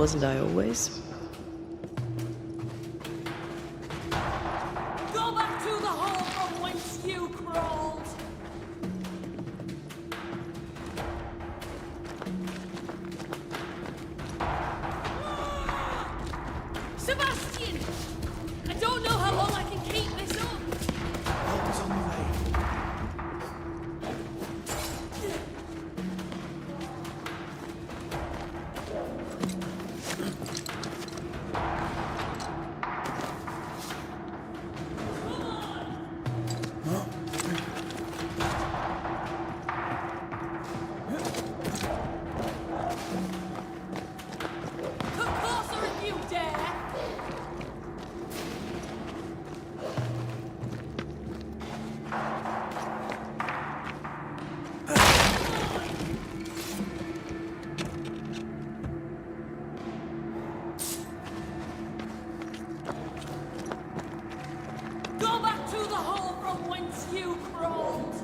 wasn't I always? Go back to the hole from whence you crawled! Sebastian! I don't know how long I can keep this up! Help is on the way. Come closer if you dare! Go back to the hole from whence you crawled!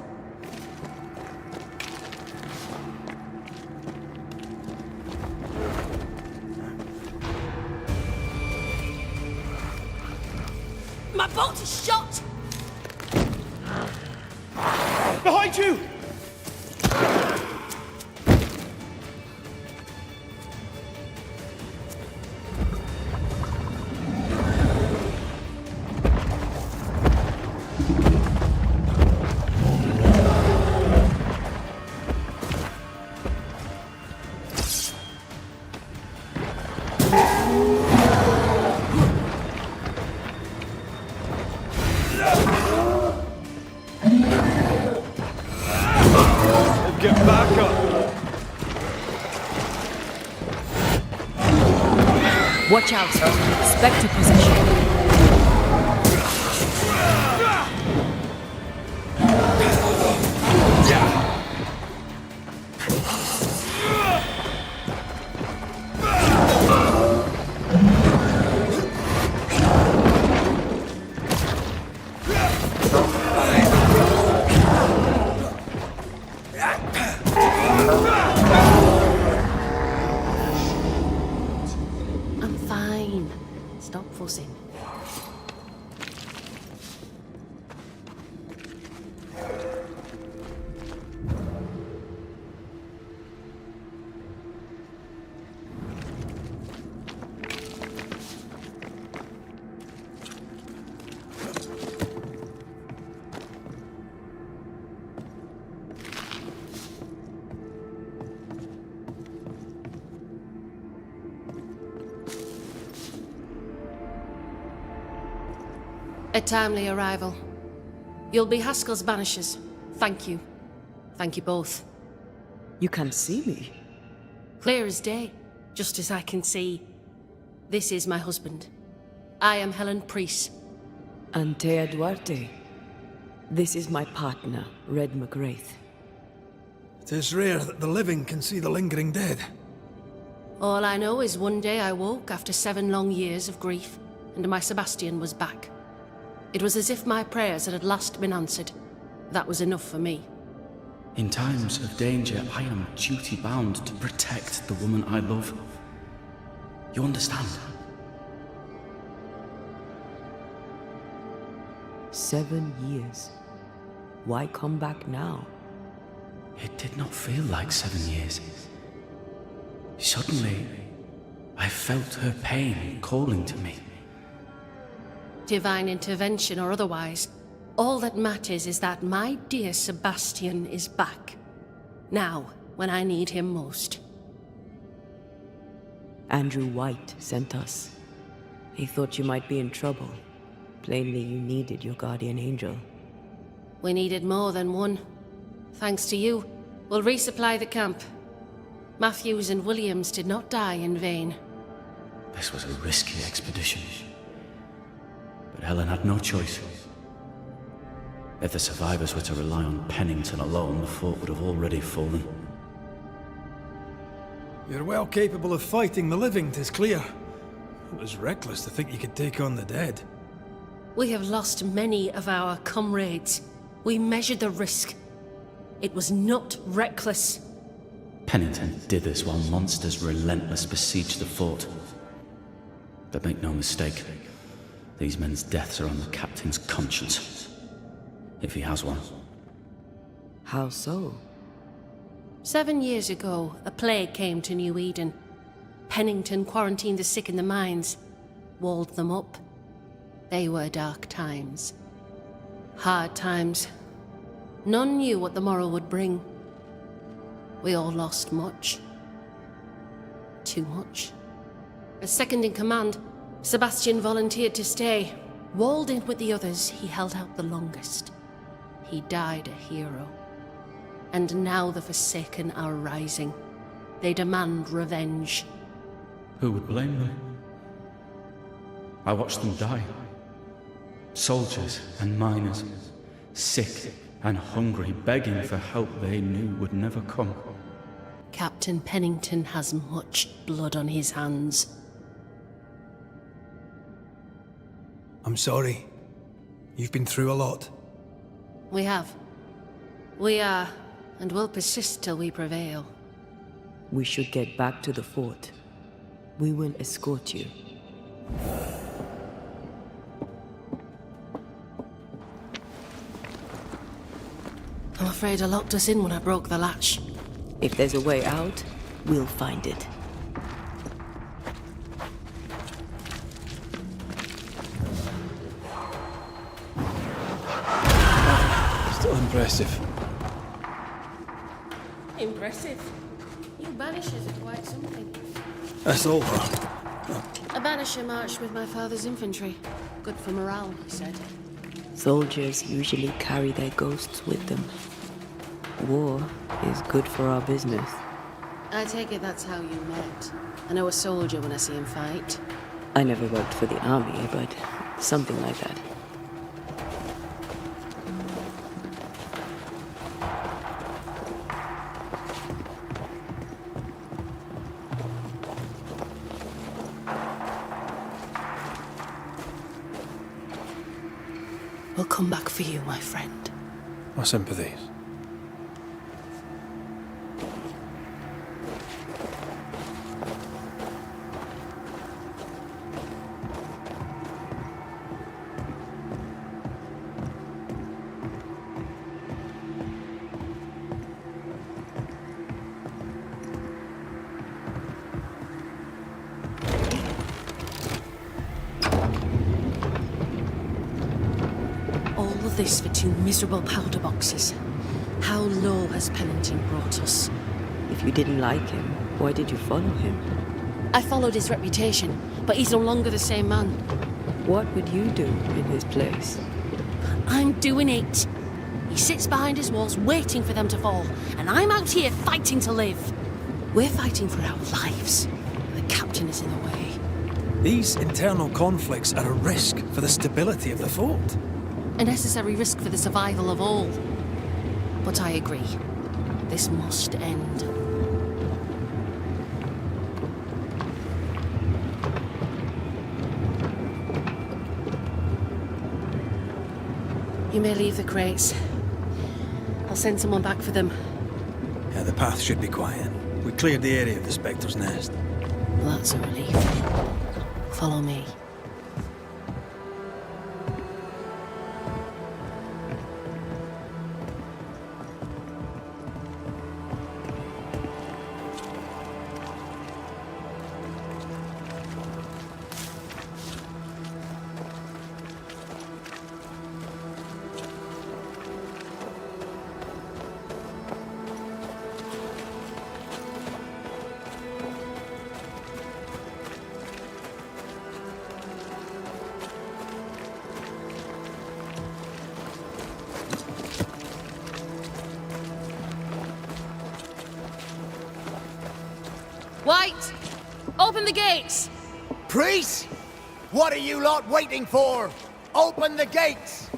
My boat is shot! Behind you! Get back up! Watch out! Spectre position. I'm fine. Stop fussing. A timely arrival. You'll be Haskell's Banishers. Thank you. Thank you both. You can see me. Clear as day, just as I can see. This is my husband. I am Helen Priest. Antea Duarte. This is my partner, Red McGrath. It is rare that the living can see the lingering dead. All I know is one day I woke after 7 long years of grief, and my Sebastian was back. It was as if my prayers had at last been answered. That was enough for me. In times of danger, I am duty-bound to protect the woman I love. You understand? 7 years. Why come back now? It did not feel like 7 years. Suddenly, I felt her pain calling to me. Divine intervention or otherwise, all that matters is that my dear Sebastian is back. Now, when I need him most. Andrew White sent us. He thought you might be in trouble. Plainly, you needed your guardian angel. We needed more than one. Thanks to you, we'll resupply the camp. Matthews and Williams did not die in vain. This was a risky expedition. But Helen had no choice. If the survivors were to rely on Pennington alone, the fort would have already fallen. You're well capable of fighting the living, 'tis clear. It was reckless to think you could take on the dead. We have lost many of our comrades. We measured the risk. It was not reckless. Pennington did this while monsters relentless besieged the fort. But make no mistake, these men's deaths are on the captain's conscience. If he has one. How so? 7 years ago, a plague came to New Eden. Pennington quarantined the sick in the mines, walled them up. They were dark times. Hard times. None knew what the morrow would bring. We all lost much. Too much. As second in command, Sebastian volunteered to stay. Walled in with the others, he held out the longest. He died a hero. And now the Forsaken are rising. They demand revenge. Who would blame them? I watched them die. Soldiers and miners, sick and hungry, begging for help they knew would never come. Captain Pennington has much blood on his hands. I'm sorry. You've been through a lot. We have. We are, and will persist till we prevail. We should get back to the fort. We will escort you. I'm afraid I locked us in when I broke the latch. If there's a way out, we'll find it. Still impressive. Impressive. You Banishers are quite something. That's over. A Banisher marched with my father's infantry. Good for morale, he said. Soldiers usually carry their ghosts with them. War is good for our business. I take it that's how you met. I know a soldier when I see him fight. I never worked for the army, but something like that. We'll come back for you, my friend. My sympathies. This for 2 miserable powder boxes. How low has Pennington brought us? If you didn't like him, why did you follow him? I followed his reputation, but he's no longer the same man. What would you do in his place? I'm doing it. He sits behind his walls waiting for them to fall, and I'm out here fighting to live. We're fighting for our lives. The captain is in the way. These internal conflicts are a risk for the stability of the fort. A necessary risk for the survival of all. But I agree. This must end. You may leave the crates. I'll send someone back for them. Yeah, the path should be quiet. We cleared the area of the Spectre's nest. Well, that's a relief. Follow me. White! Open the gates! Priests? What are you lot waiting for? Open the gates!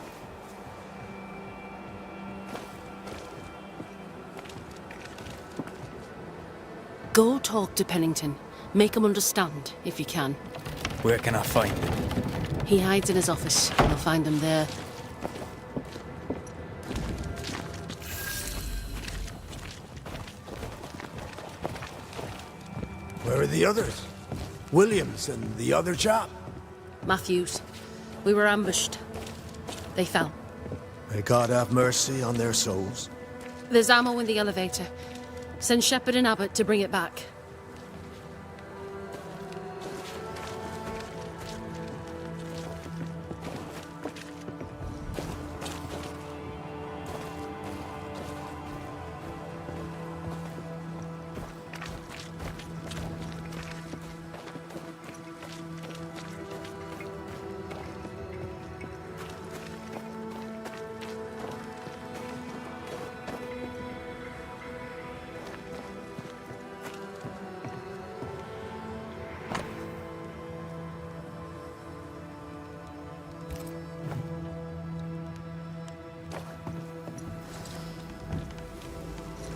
Go talk to Pennington. Make him understand, if you can. Where can I find him? He hides in his office. I'll find him there. Where are the others? Williams and the other chap? Matthews. We were ambushed. They fell. May God have mercy on their souls. There's ammo in the elevator. Send Shepard and Abbott to bring it back.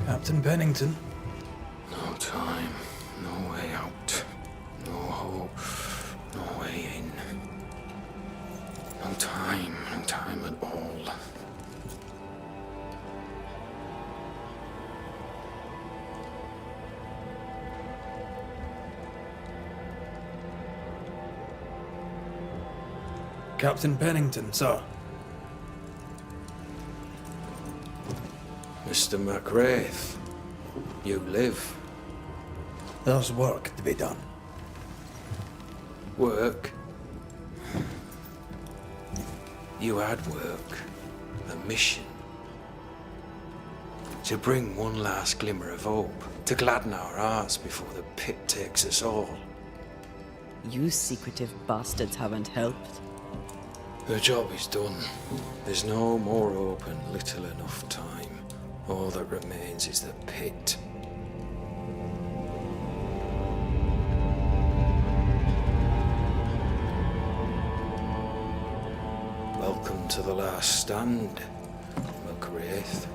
Captain Pennington. No time, no way out, no hope, no way in. No time at all. Captain Pennington, sir. Mr. McWraith, you live. There's work to be done. Work? You had work. A mission. To bring one last glimmer of hope. To gladden our hearts before the pit takes us all. You secretive bastards haven't helped. The job is done. There's no more hope and little enough time. All that remains is the pit. Welcome to the last stand, McWraith.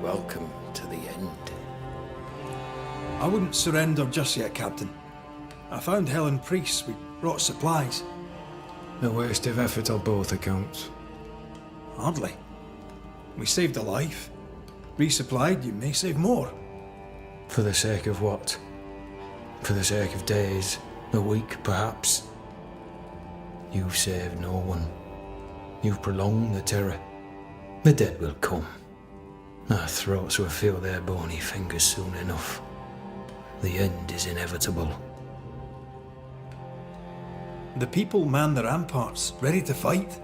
Welcome to the end. I wouldn't surrender just yet, Captain. I found Helen Priest. We brought supplies. A waste of effort on both accounts. Hardly. We saved a life. Resupplied, you may save more. For the sake of what? For the sake of days, a week perhaps? You've saved no one. You've prolonged the terror. The dead will come. Our throats will feel their bony fingers soon enough. The end is inevitable. The people man the ramparts, ready to fight.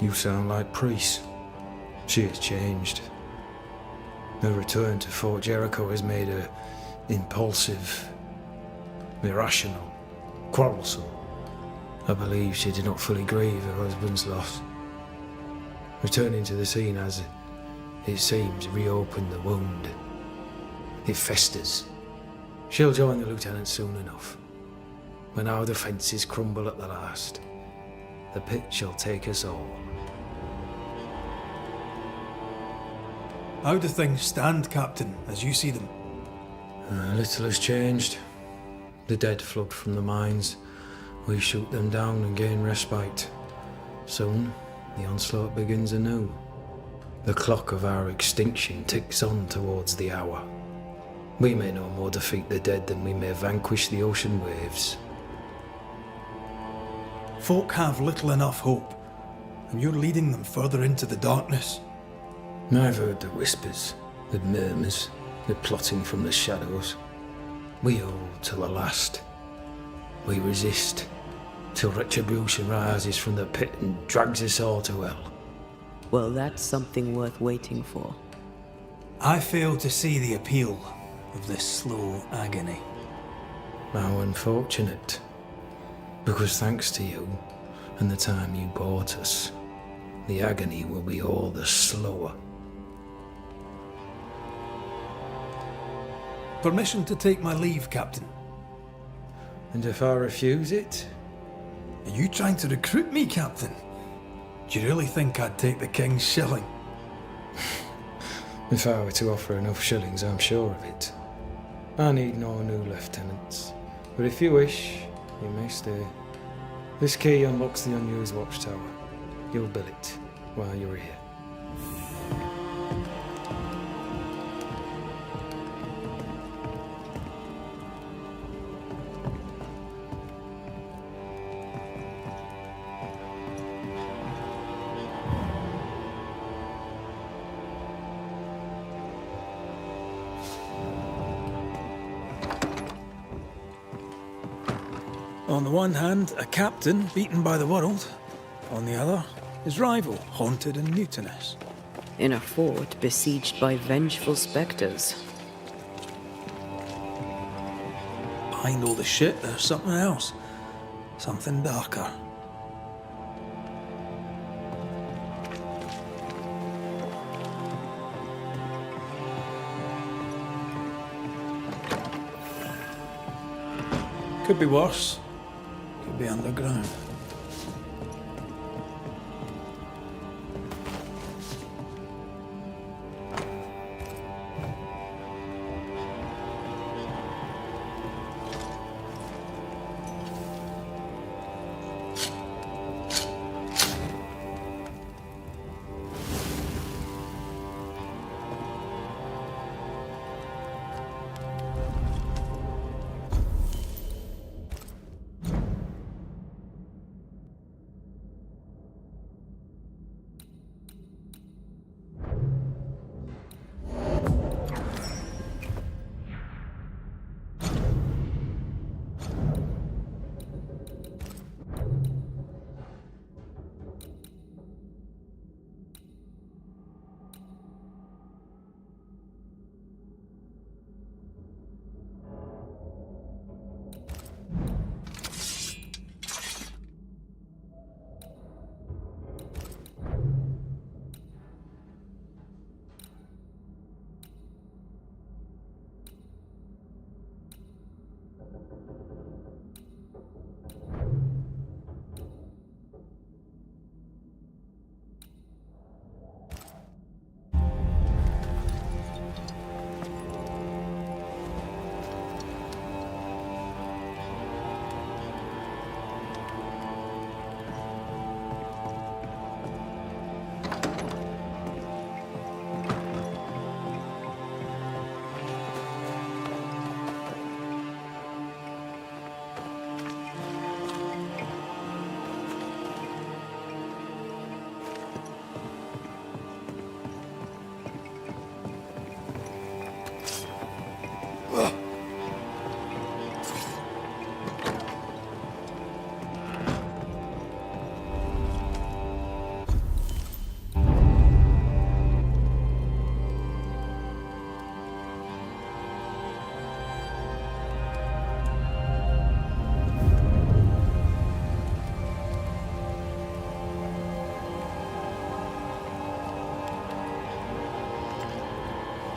You sound like Priest. She has changed. Her return to Fort Jericho has made her impulsive, irrational, quarrelsome. I believe she did not fully grieve her husband's loss. Returning to the scene has, it seems, reopened the wound. It festers. She'll join the lieutenant soon enough. When our defences crumble at the last, the pit shall take us all. How do things stand, Captain, as you see them? Little has changed. The dead flood from the mines. We shoot them down and gain respite. Soon, the onslaught begins anew. The clock of our extinction ticks on towards the hour. We may no more defeat the dead than we may vanquish the ocean waves. Folk have little enough hope, and you're leading them further into the darkness. I've heard the whispers, the murmurs, the plotting from the shadows. We hold till the last. We resist, till retribution rises from the pit and drags us all to hell. Well, that's something worth waiting for. I fail to see the appeal of this slow agony. How unfortunate. Because thanks to you, and the time you bought us, the agony will be all the slower. Permission to take my leave, Captain. And if I refuse it? Are you trying to recruit me, Captain? Do you really think I'd take the King's shilling? If I were to offer enough shillings, I'm sure of it. I need no new lieutenants. But if you wish, you may stay. This key unlocks the unused watchtower. You'll bill it while you're here. On the one hand, a captain beaten by the world. On the other, his rival, haunted and mutinous. In a fort besieged by vengeful specters. Behind all the shit, there's something else. Something darker. Could be worse. Could be underground.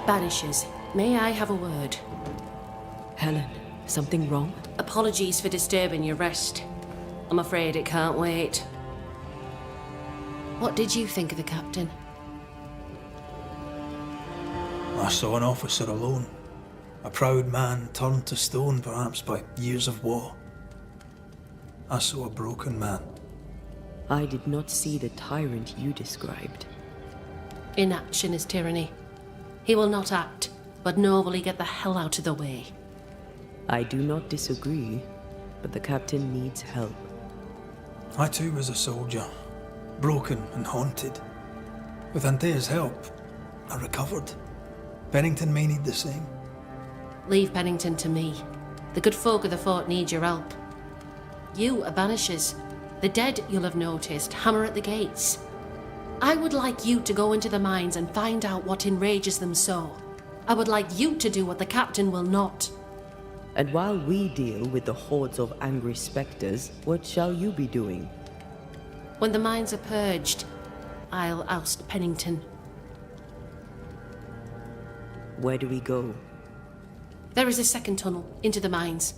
Banishers, may I have a word? Helen, something wrong? Apologies for disturbing your rest. I'm afraid it can't wait. What did you think of the captain? I saw an officer alone. A proud man turned to stone, perhaps by years of war. I saw a broken man. I did not see the tyrant you described. Inaction is tyranny. He will not act, but nor will he get the hell out of the way. I do not disagree, but the captain needs help. I too was a soldier, broken and haunted. With Antea's help, I recovered. Pennington may need the same. Leave Pennington to me. The good folk of the fort need your help. You are Banishers. The dead, you'll have noticed, hammer at the gates. I would like you to go into the mines and find out what enrages them so. I would like you to do what the captain will not. And while we deal with the hordes of angry specters, what shall you be doing? When the mines are purged, I'll oust Pennington. Where do we go? There is a second tunnel into the mines.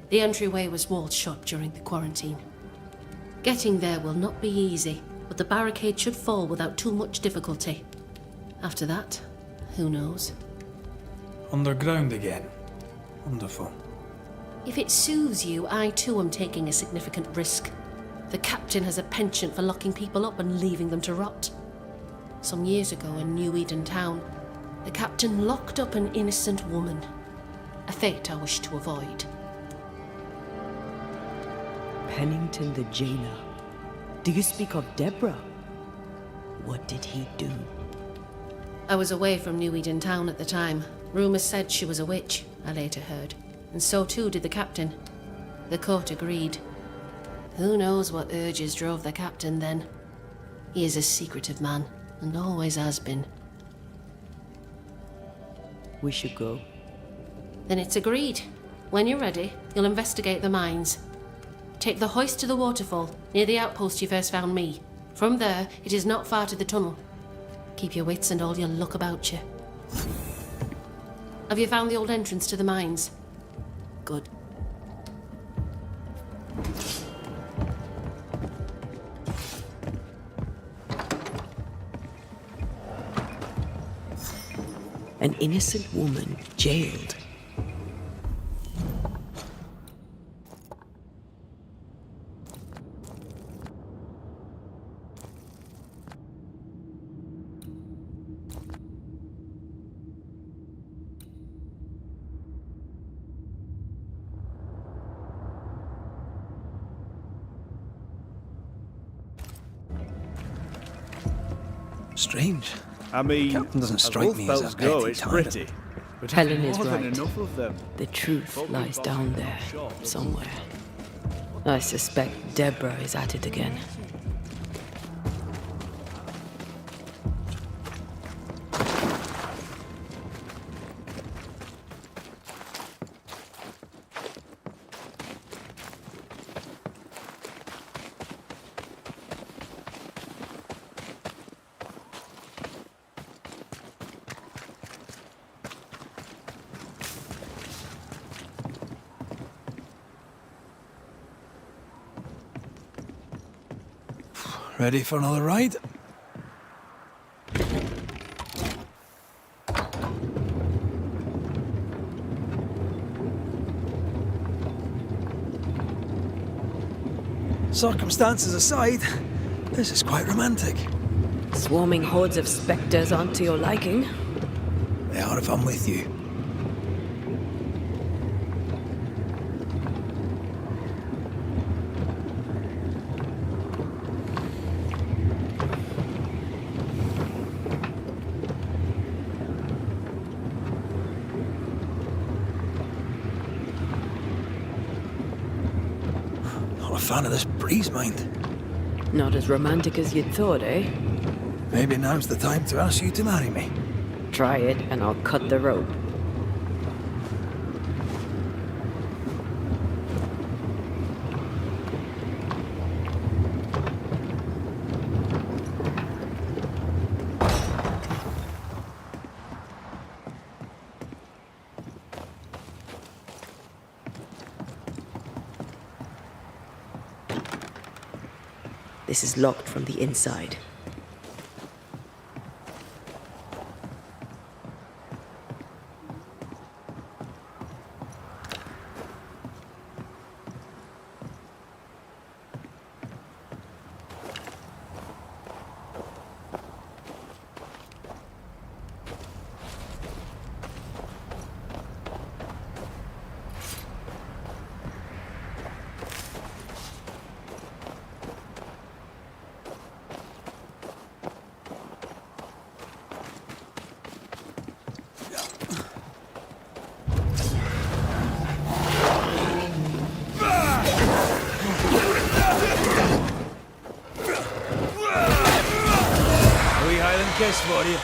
The entryway was walled shut during the quarantine. Getting there will not be easy, but the barricade should fall without too much difficulty. After that, who knows? Underground again. Wonderful. If it soothes you, I too am taking a significant risk. The captain has a penchant for locking people up and leaving them to rot. Some years ago in New Eden town, the captain locked up an innocent woman. A fate I wish to avoid. Pennington the jailer. Do you speak of Deborah? What did he do? I was away from New Eden town at the time. Rumours said she was a witch, I later heard. And so too did the captain. The court agreed. Who knows what urges drove the captain then? He is a secretive man, and always has been. We should go. Then it's agreed. When you're ready, you'll investigate the mines. Take the hoist to the waterfall, near the outpost you first found me. From there, it is not far to the tunnel. Keep your wits and all your luck about you. Have you found the old entrance to the mines? Good. An innocent woman jailed. Strange. I mean, Captain doesn't as strike me as wolf a bells go, petty it's tyrant. pretty. But Helen there's is more than right. enough of them. The truth lies down there, somewhere. I suspect Deborah is at it again. Ready for another ride? Circumstances aside, this is quite romantic. Swarming hordes of spectres aren't to your liking. They are if I'm with you. Not a fan of this breeze, mind. Not as romantic as you'd thought, eh? Maybe now's the time to ask you to marry me. Try it and I'll cut the rope. This is locked from the inside. Kiss for you.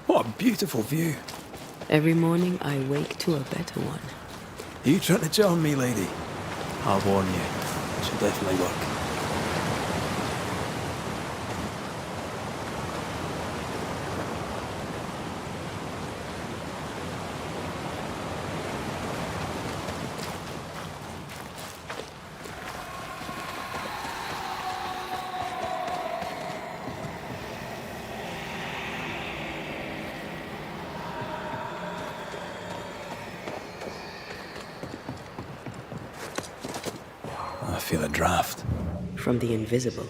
What a beautiful view. Every morning I wake to a better one. Are you trying to charm me, lady? I'll warn you. She'll definitely work. I feel a draft. From the invisible.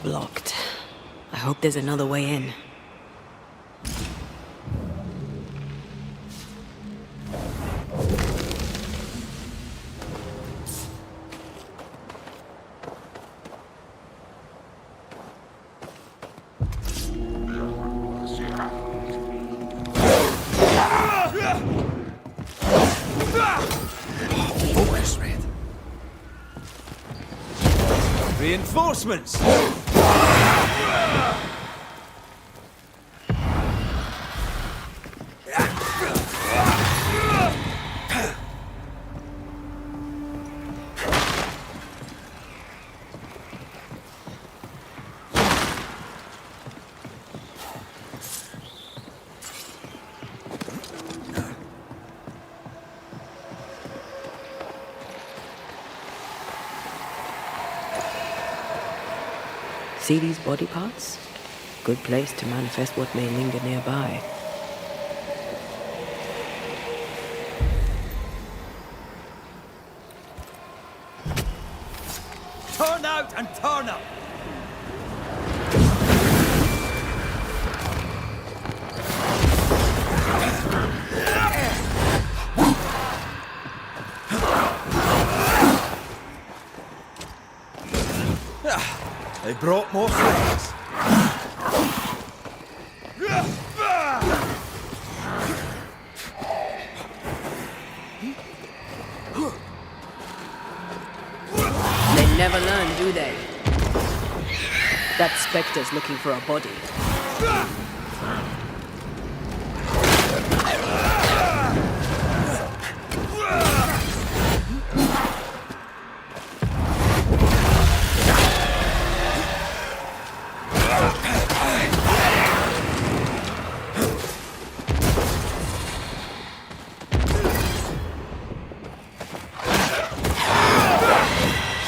Blocked. I hope there's another way in. Focus, Red. Reinforcements! See these body parts? Good place to manifest what may linger nearby. Turn out and turn up! They brought more friends. They never learn, do they? That specter's looking for a body.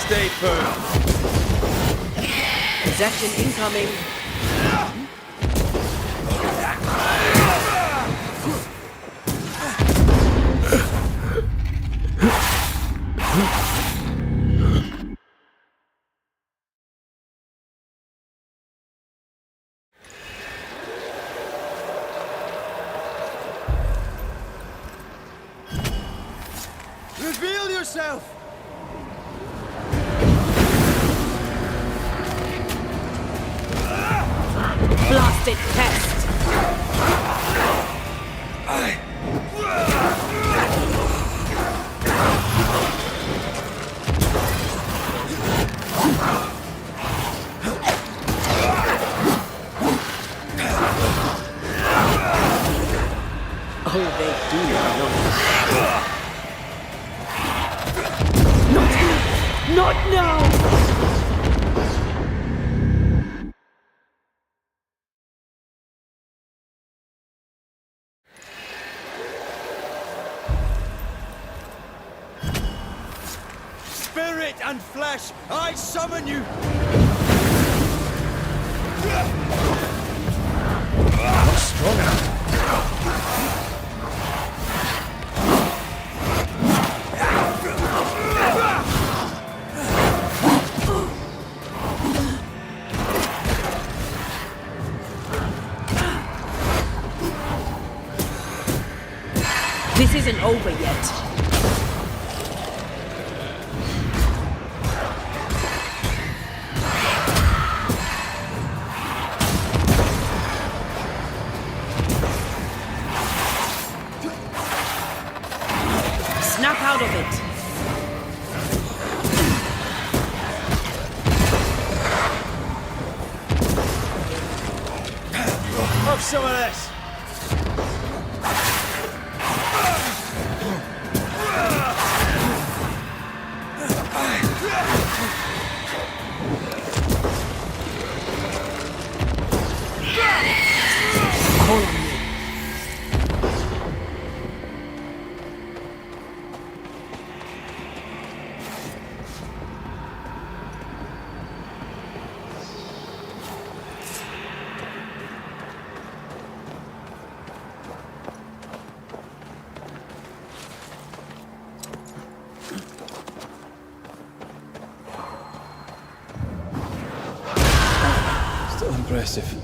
Stay firm. Possession incoming. Reveal yourself! Blasted pest! Oh, they do not. Not now! Spirit and flesh, I summon you! Not strong enough. isn't over yet. Snap out of it. Have some of this. Still impressive.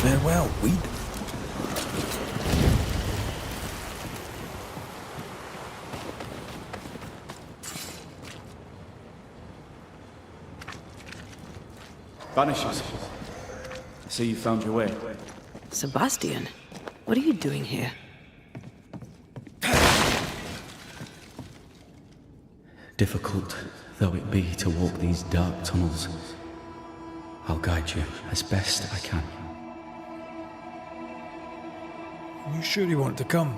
Farewell, weed. Banishers. See you found your way. Sebastian, what are you doing here? Difficult though it be to walk these dark tunnels, I'll guide you as best I can. You sure you want to come?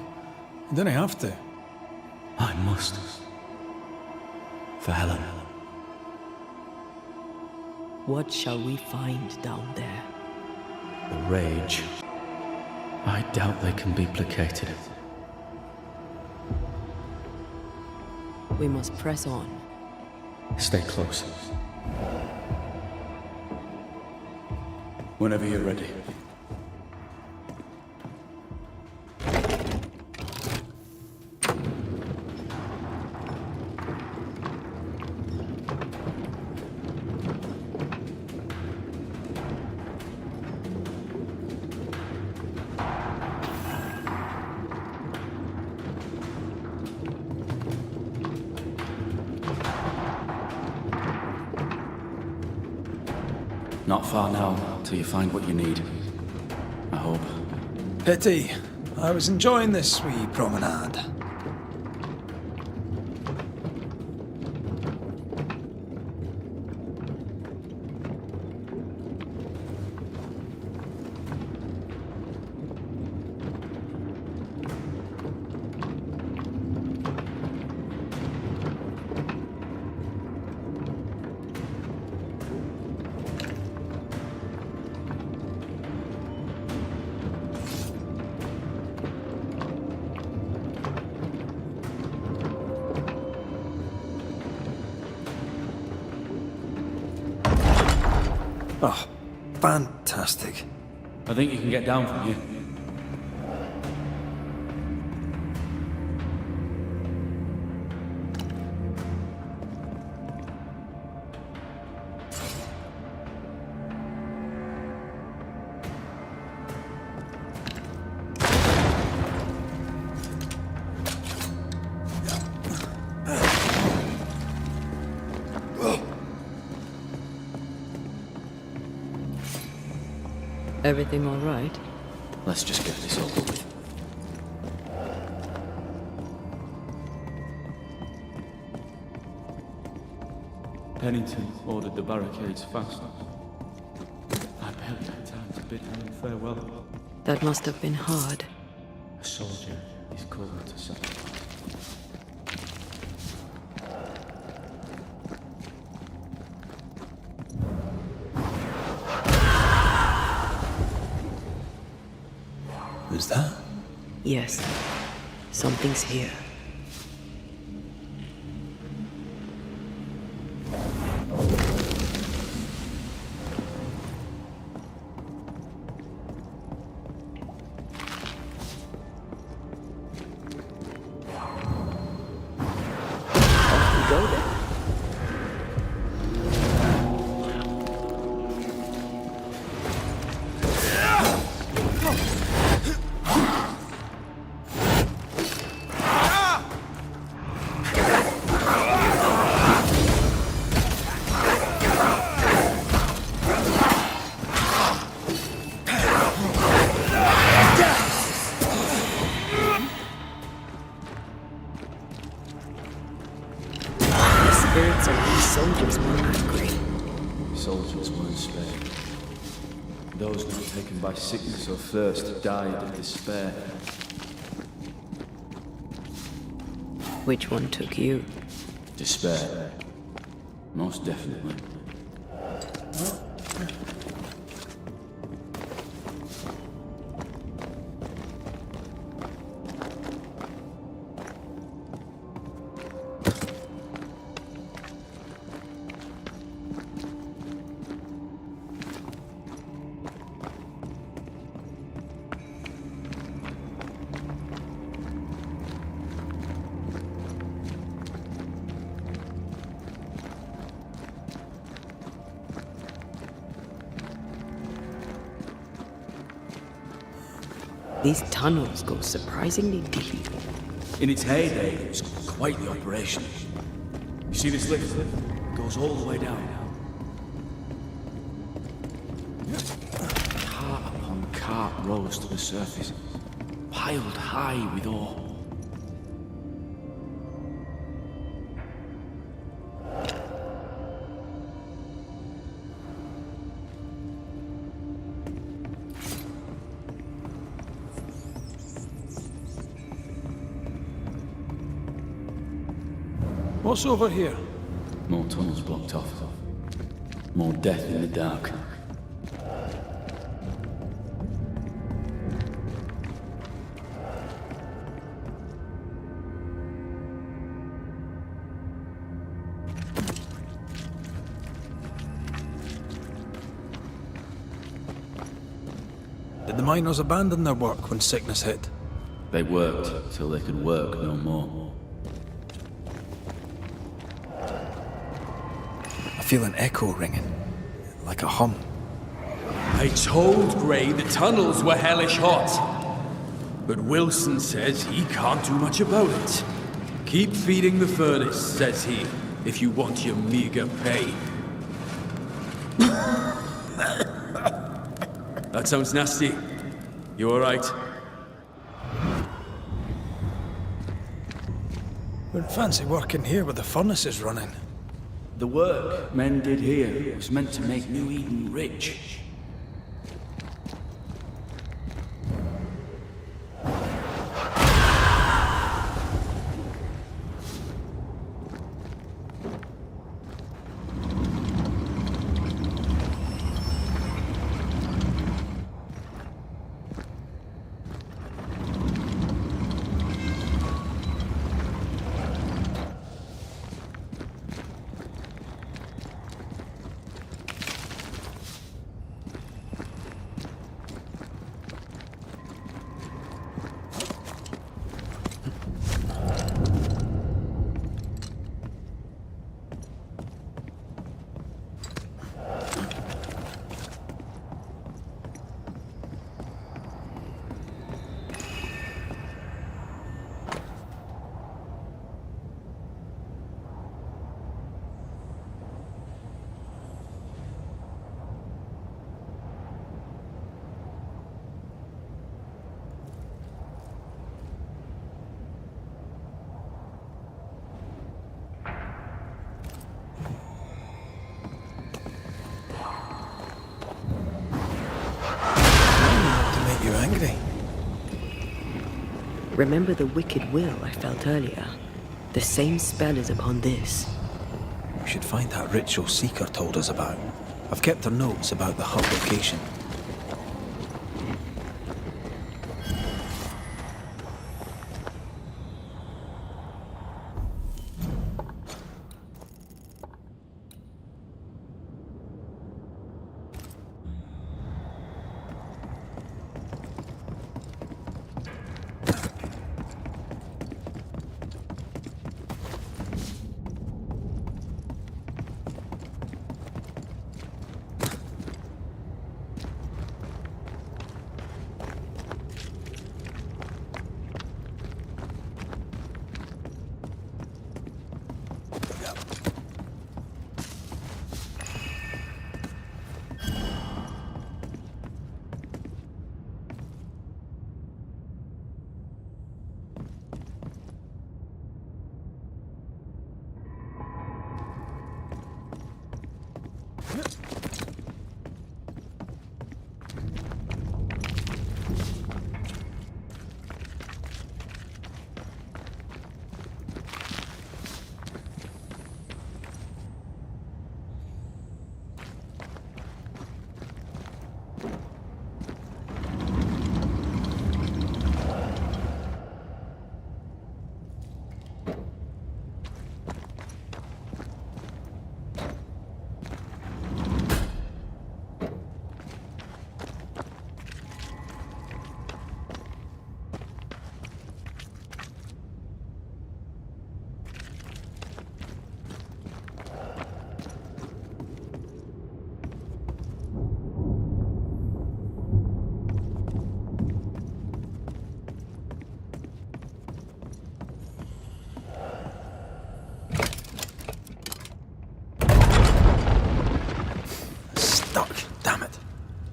You don't have to. I must. For Helen. What shall we find down there? The rage. I doubt they can be placated. We must press on. Stay close. Whenever you're ready. Not far now, till you find what you need. I hope. Pity. I was enjoying this wee promenade. Oh, fantastic. I think you can get down from here. Everything all right? Let's just get this over with. Pennington ordered the barricades fast. I barely had time to bid him farewell. That must have been hard. A soldier is called to sacrifice. Who's that? Yes. Something's here. Off we go then. Spirits of these soldiers were angry. Soldiers weren't spared. Those that were taken by sickness or thirst died of despair. Which one took you? Despair. Most definitely. These tunnels go surprisingly deep. In its heyday, it was quite the operation. You see this lift? It goes all the way down. Cart upon cart rose to the surface, piled high with ore. What's over here? More tunnels blocked off. More death in the dark. Did the miners abandon their work when sickness hit? They worked till they could work no more. I feel an echo ringing, like a hum. I told Gray the tunnels were hellish hot. But Wilson says he can't do much about it. Keep feeding the furnace, says he, if you want your meager pay. That sounds nasty. You alright? We'd fancy working here with the furnaces running. The work men did here was meant to make New Eden rich. Remember the wicked will I felt earlier? The same spell is upon this. We should find that ritual Seeker told us about. I've kept her notes about the hub location.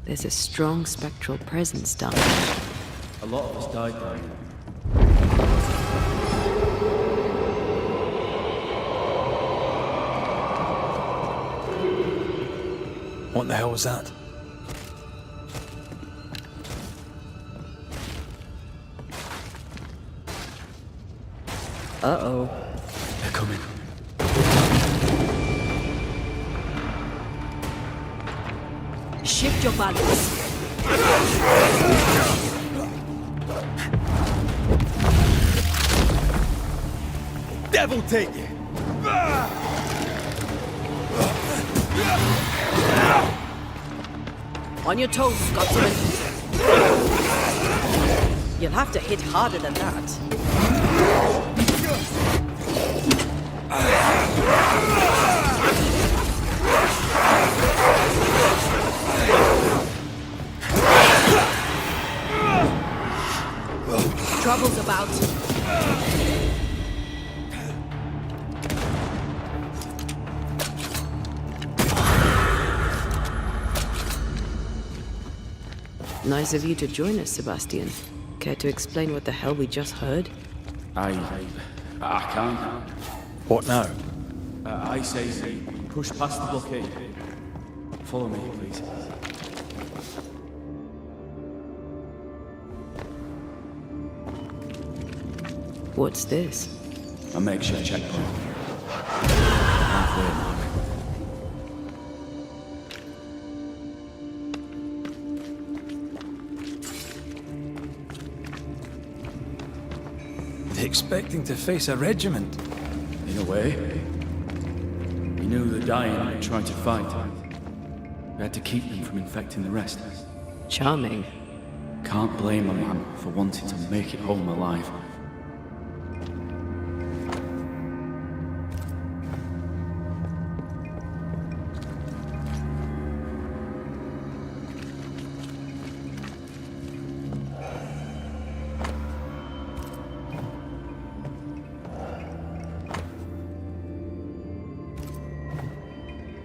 There's a strong spectral presence down there. A lot of us died down there. What the hell was that? Uh-oh. They're coming. Shift your balance. Devil take you! On your toes, Scotsman. You'll have to hit harder than that. Trouble's about. Nice of you to join us, Sebastian. Care to explain what the hell we just heard? I can't. What now? I say push past the blockade. Follow me, please. What's this? A makeshift checkpoint. Halfway mark. They expecting to face a regiment? In a way. We knew the dying would try to fight. We had to keep them from infecting the rest. Charming. Can't blame a man for wanting to make it home alive.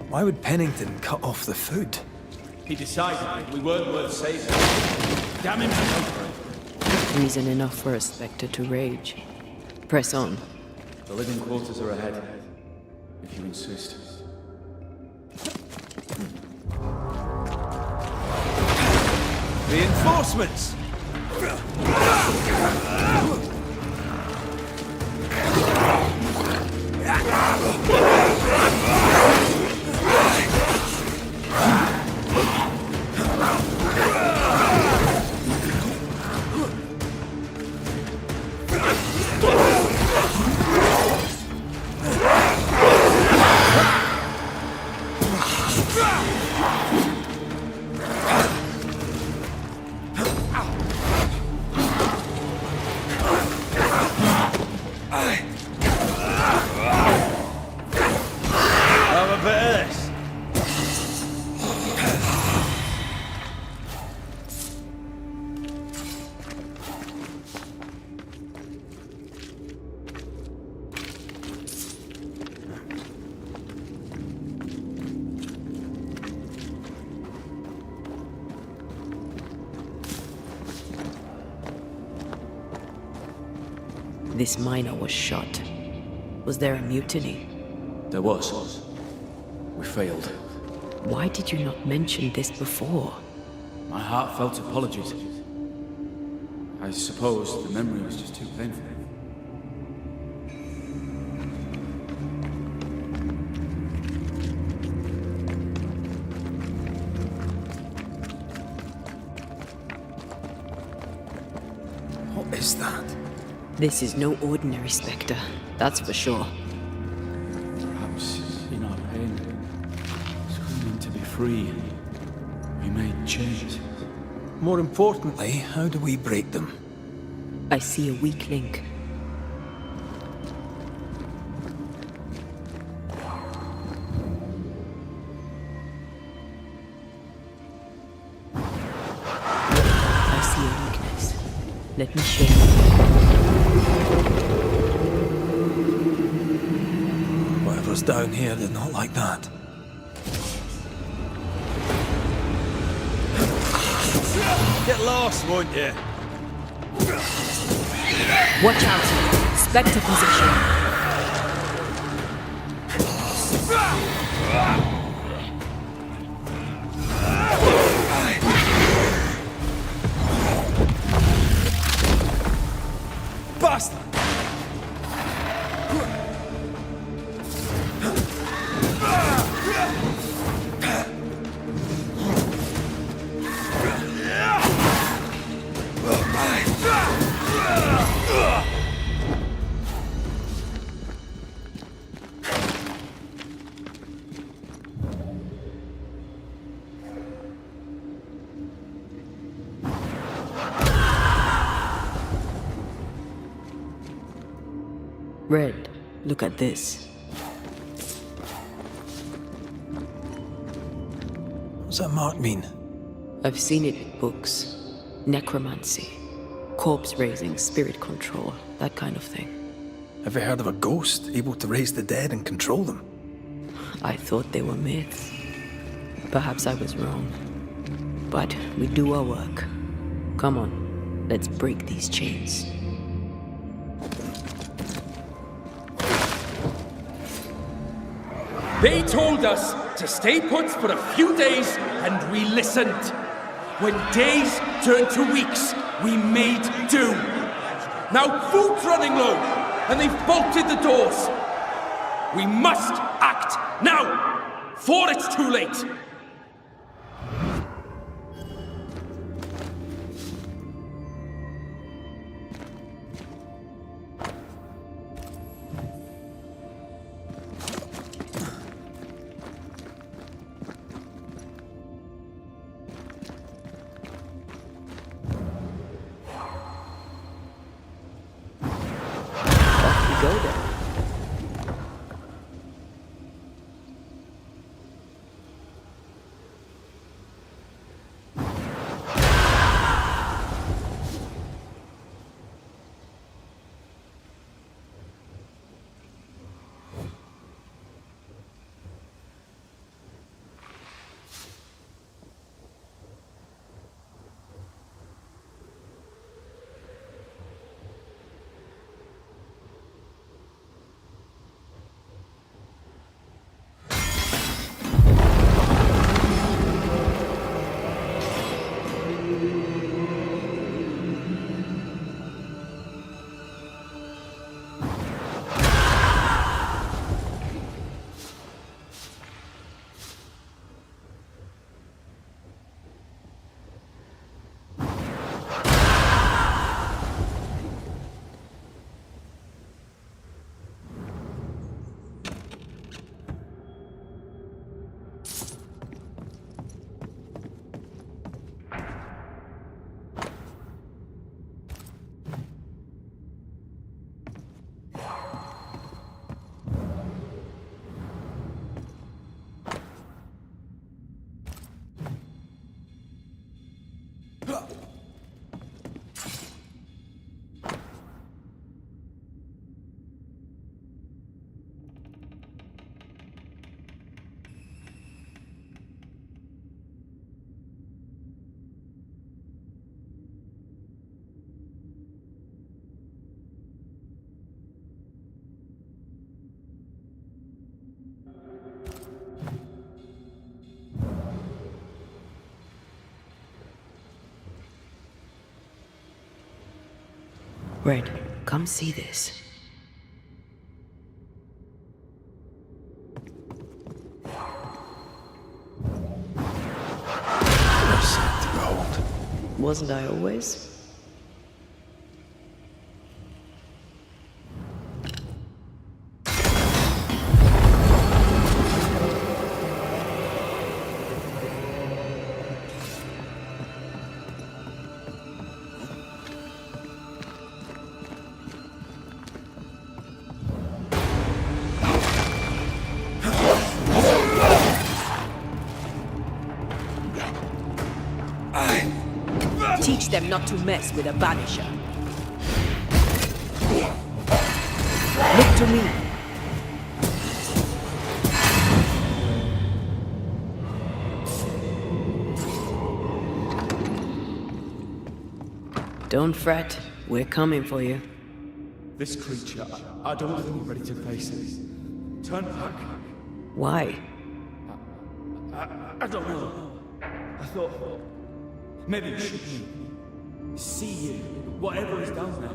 Why would Pennington cut off the food? He decided we weren't worth saving. Damn him for it. Reason enough for a Spectre to rage. Press on. The living quarters are ahead, if you insist. Reinforcements! Have a bit of this. This miner was shot. Was there a mutiny? There was. We failed. Why did you not mention this before? My heartfelt apologies. I suppose the memory was just too painful. What is that? This is no ordinary spectre, that's for sure. Perhaps in our pain, screaming to be free, we made change. More importantly, how do we break them? I see a weak link. I see a weakness. Let me show you. Whatever's down here did not like that. Get lost, won't you? Watch out! Spectre position! Bastard! Red, look at this. What's that mark mean? I've seen it in books. Necromancy. Corpse raising, spirit control, that kind of thing. Have you heard of a ghost able to raise the dead and control them? I thought they were myths. Perhaps I was wrong. But we do our work. Come on, let's break these chains. They told us to stay put for a few days, and we listened. When days turned to weeks, we made do. Now food's running low, and they've bolted the doors. We must act now, before it's too late. Go there. Red, come see this. A sight to behold. Wasn't I always? Teach them not to mess with a Banisher. Look to me. Don't fret. We're coming for you. This creature, I don't think we're ready to face it. Turn back. Why? I don't know. I thought maybe you should see it, whatever is down there.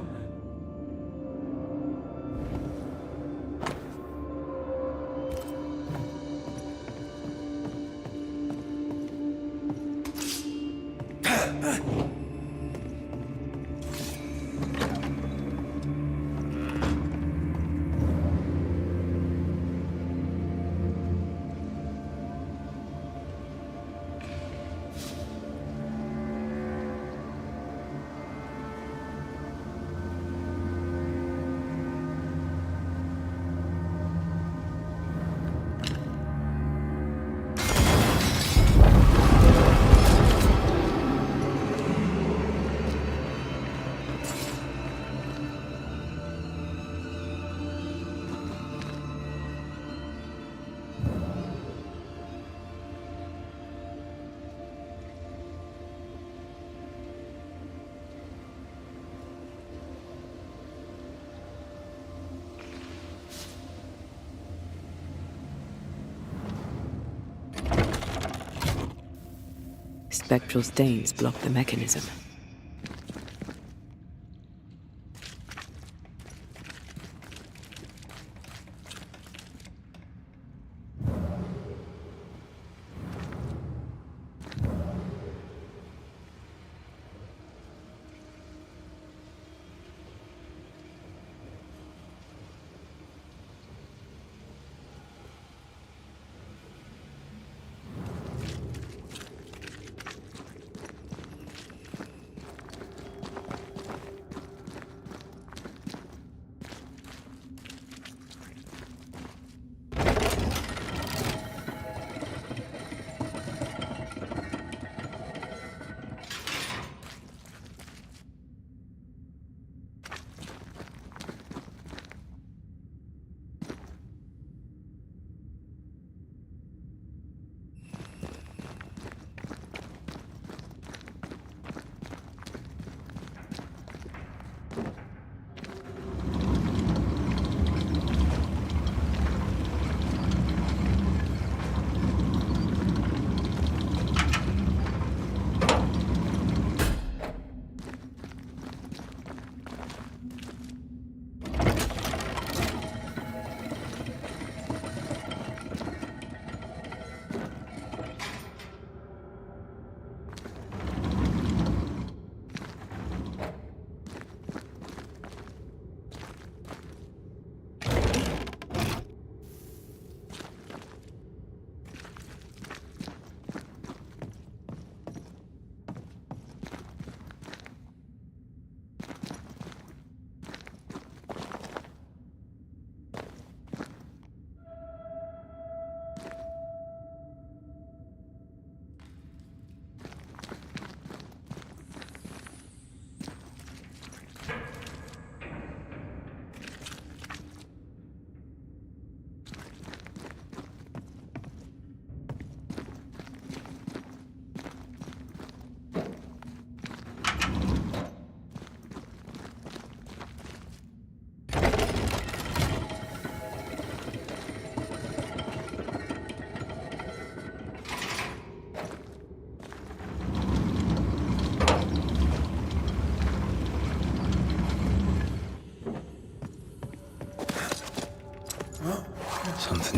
Spectral stains block the mechanism.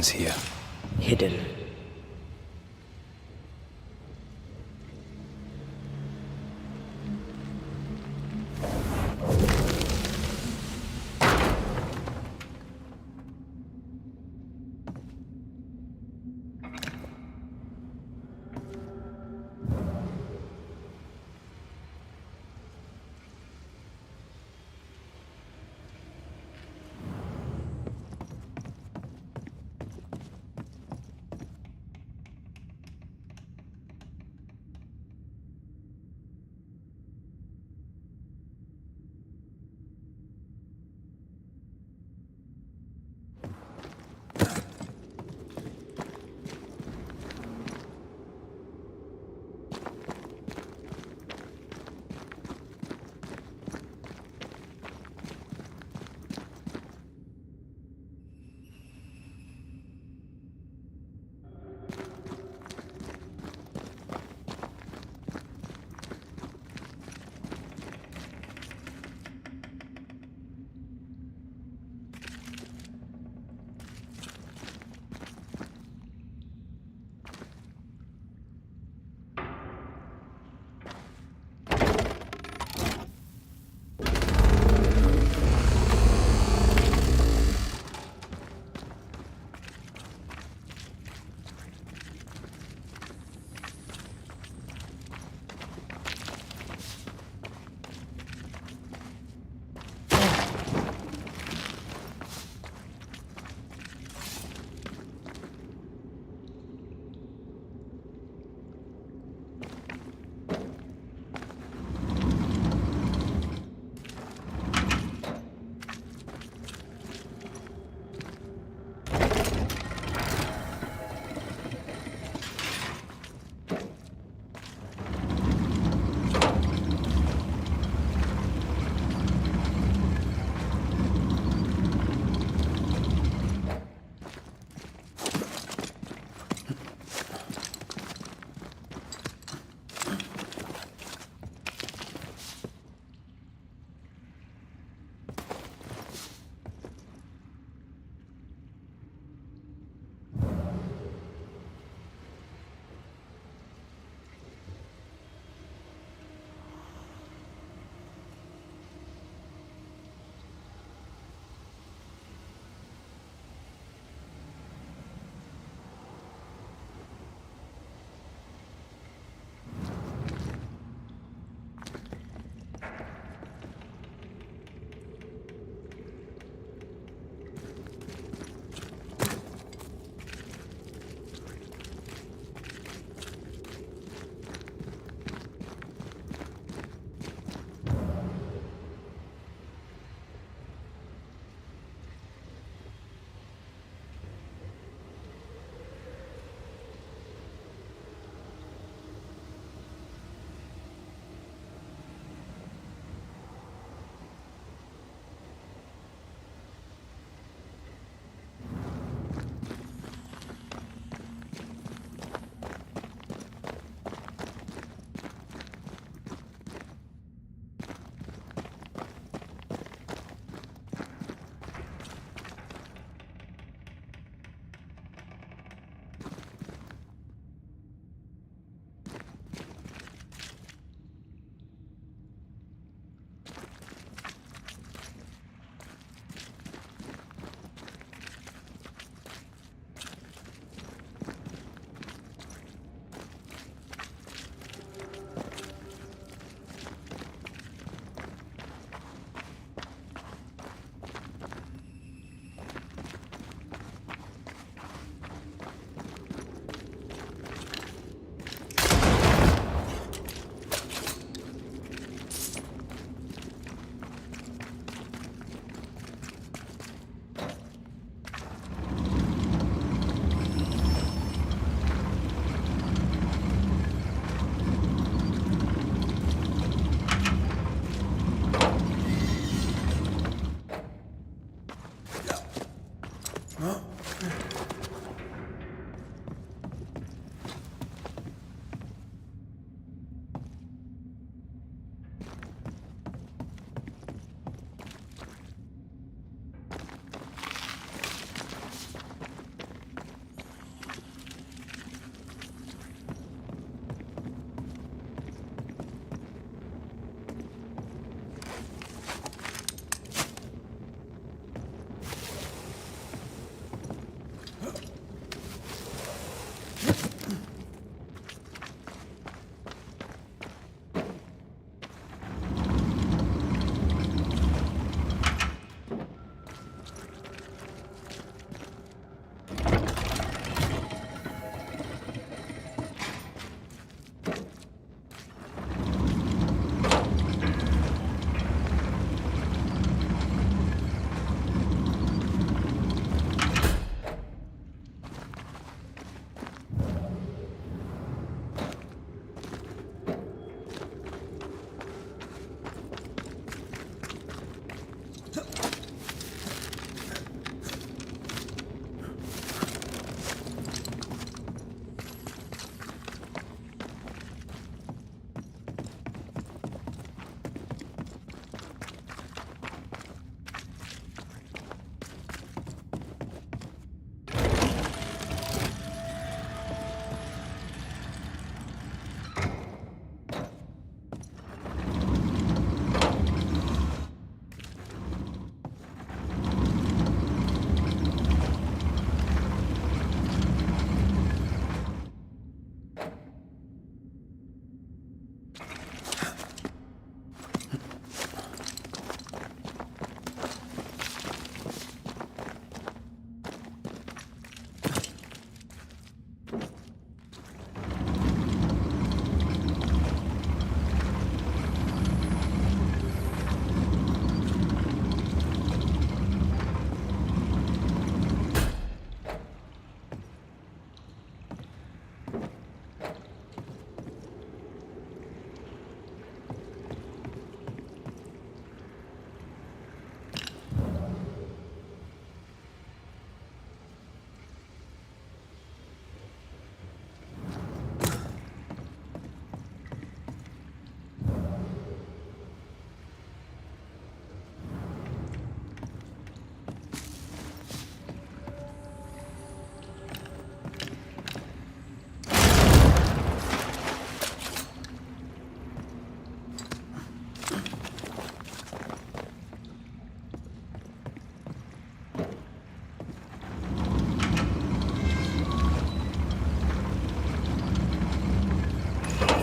happens here? Hidden.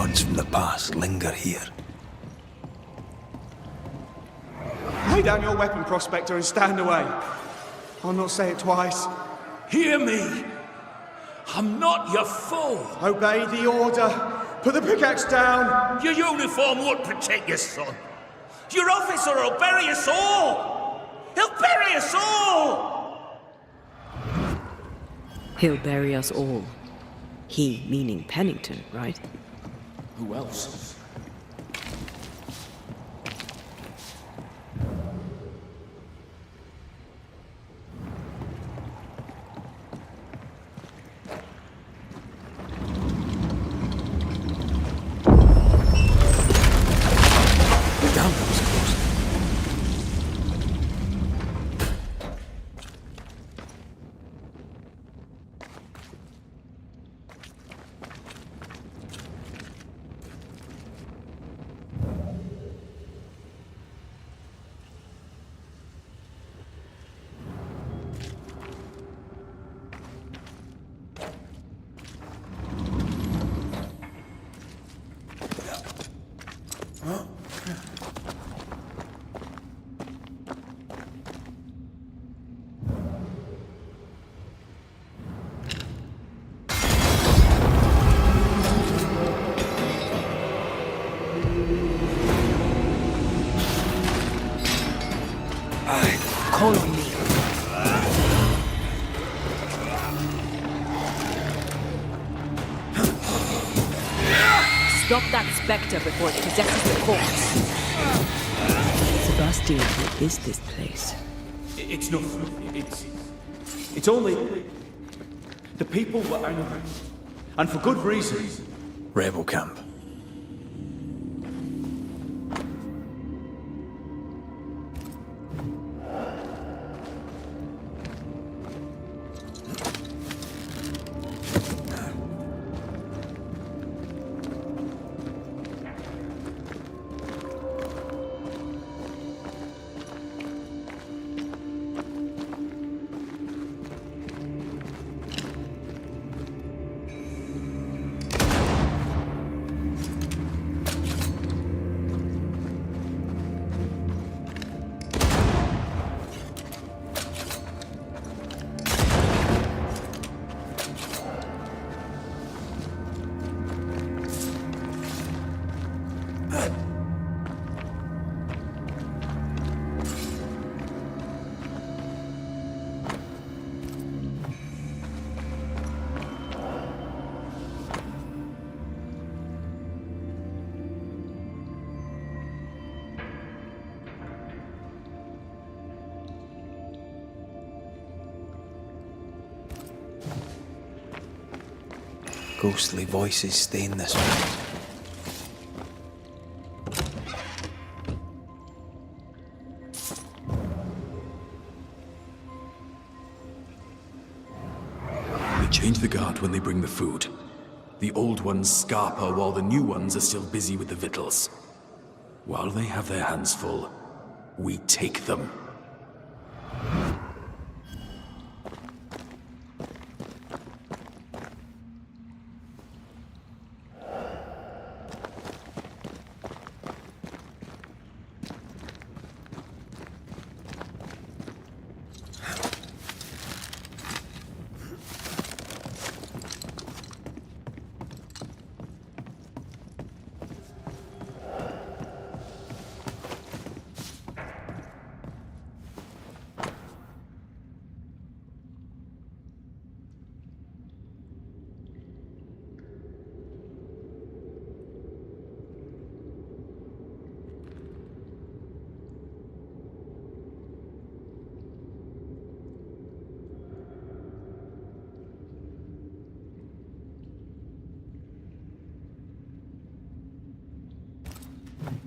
haunts from the past linger here. Lay down your weapon, Prospector, and stand away. I'll not say it twice. Hear me! I'm not your foe! Obey the order. Put the pickaxe down. Your uniform won't protect your son. Your officer will bury us all! He'll bury us all! He'll bury us all. He meaning Pennington, right? Who else? Damn, that was close. Call on me. Stop that spectre before it possesses the corpse. Sebastian, what is this place? It's nothing. It's only... The people were angry. And for good reason. Rebel camp. Ghostly voices stain this way. They change the guard when they bring the food. The old ones scarper while the new ones are still busy with the victuals. While they have their hands full, we take them.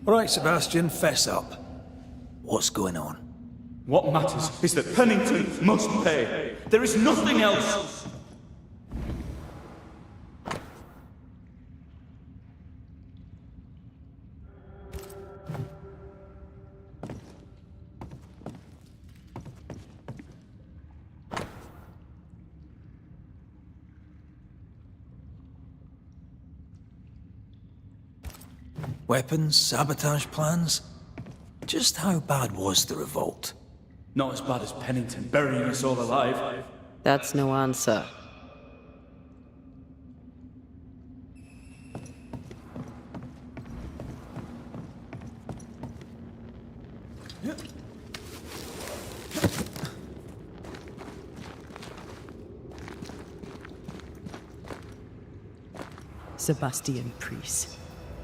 All right, Sebastian, fess up. What's going on? What matters is that Pennington must pay. There is nothing else. Weapons, sabotage plans? Just how bad was the revolt? Not as bad as Pennington burying us all alive. That's no answer. Sebastian Priest.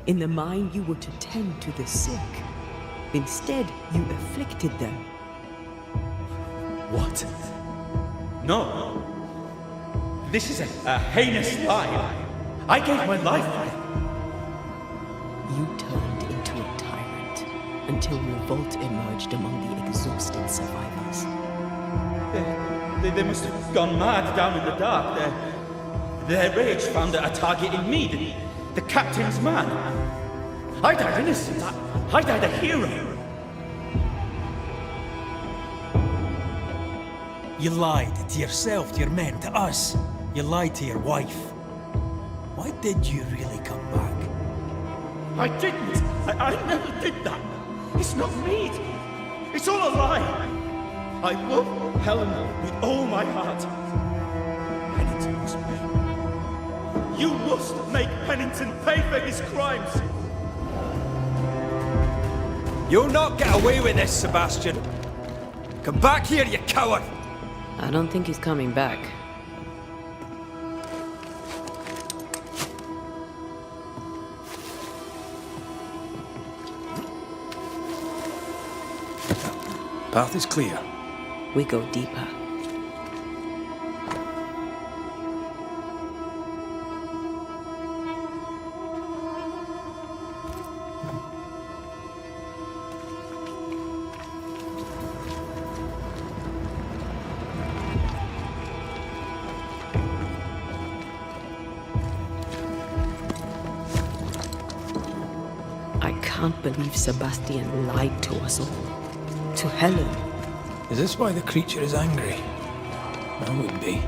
In the mine, you were to tend to the sick. Instead, you afflicted them. What? No. This is a heinous lie. I gave my life for it. You turned into a tyrant until revolt emerged among the exhausted survivors. They must have gone mad down in the dark. Their rage found a target in me, the captain's man. I died innocent. I died a hero. You lied to yourself, to your men, to us. You lied to your wife. Why did you really come back? I didn't. I never did that. It's not me. It's all a lie. I love Helen with all my heart. Pennington must pay. You must make Pennington pay for his crimes. You'll not get away with this, Sebastian. Come back here, you coward! I don't think he's coming back. Path is clear. We go deeper. I can't believe Sebastian lied to us all. To Helen. Is this why the creature is angry? I would be.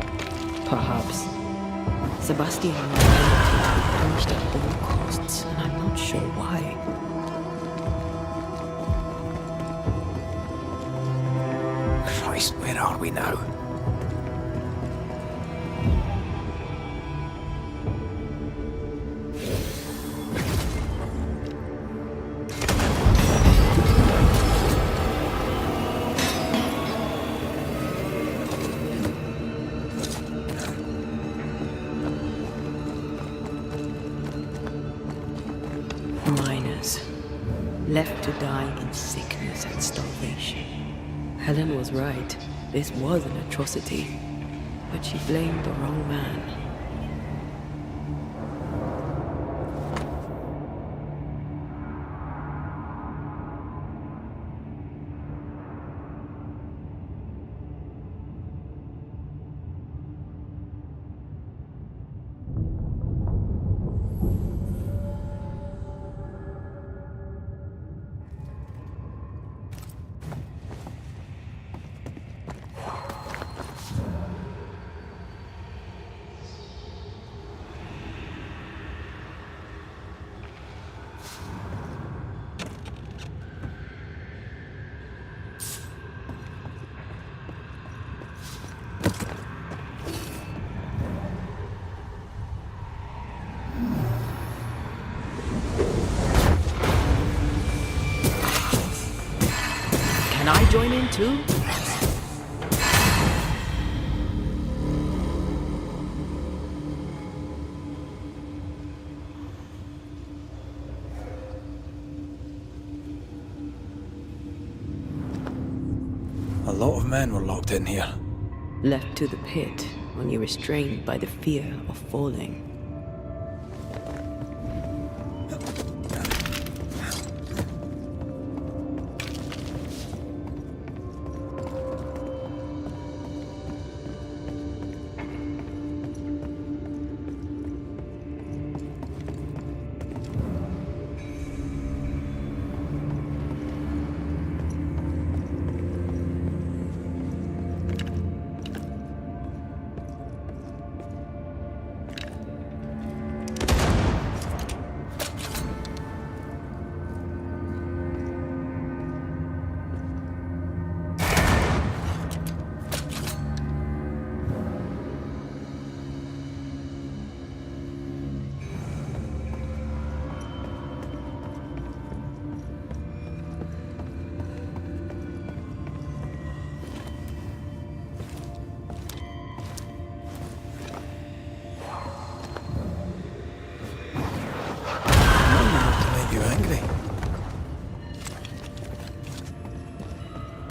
Perhaps. Sebastian and Pennington to be punished at all costs, and I'm not sure why. Christ, where are we now? Miners, left to die in sickness and starvation. Helen was right. This was an atrocity. But she blamed the wrong man. Can I join in too? A lot of men were locked in here. Left to the pit, only restrained by the fear of falling.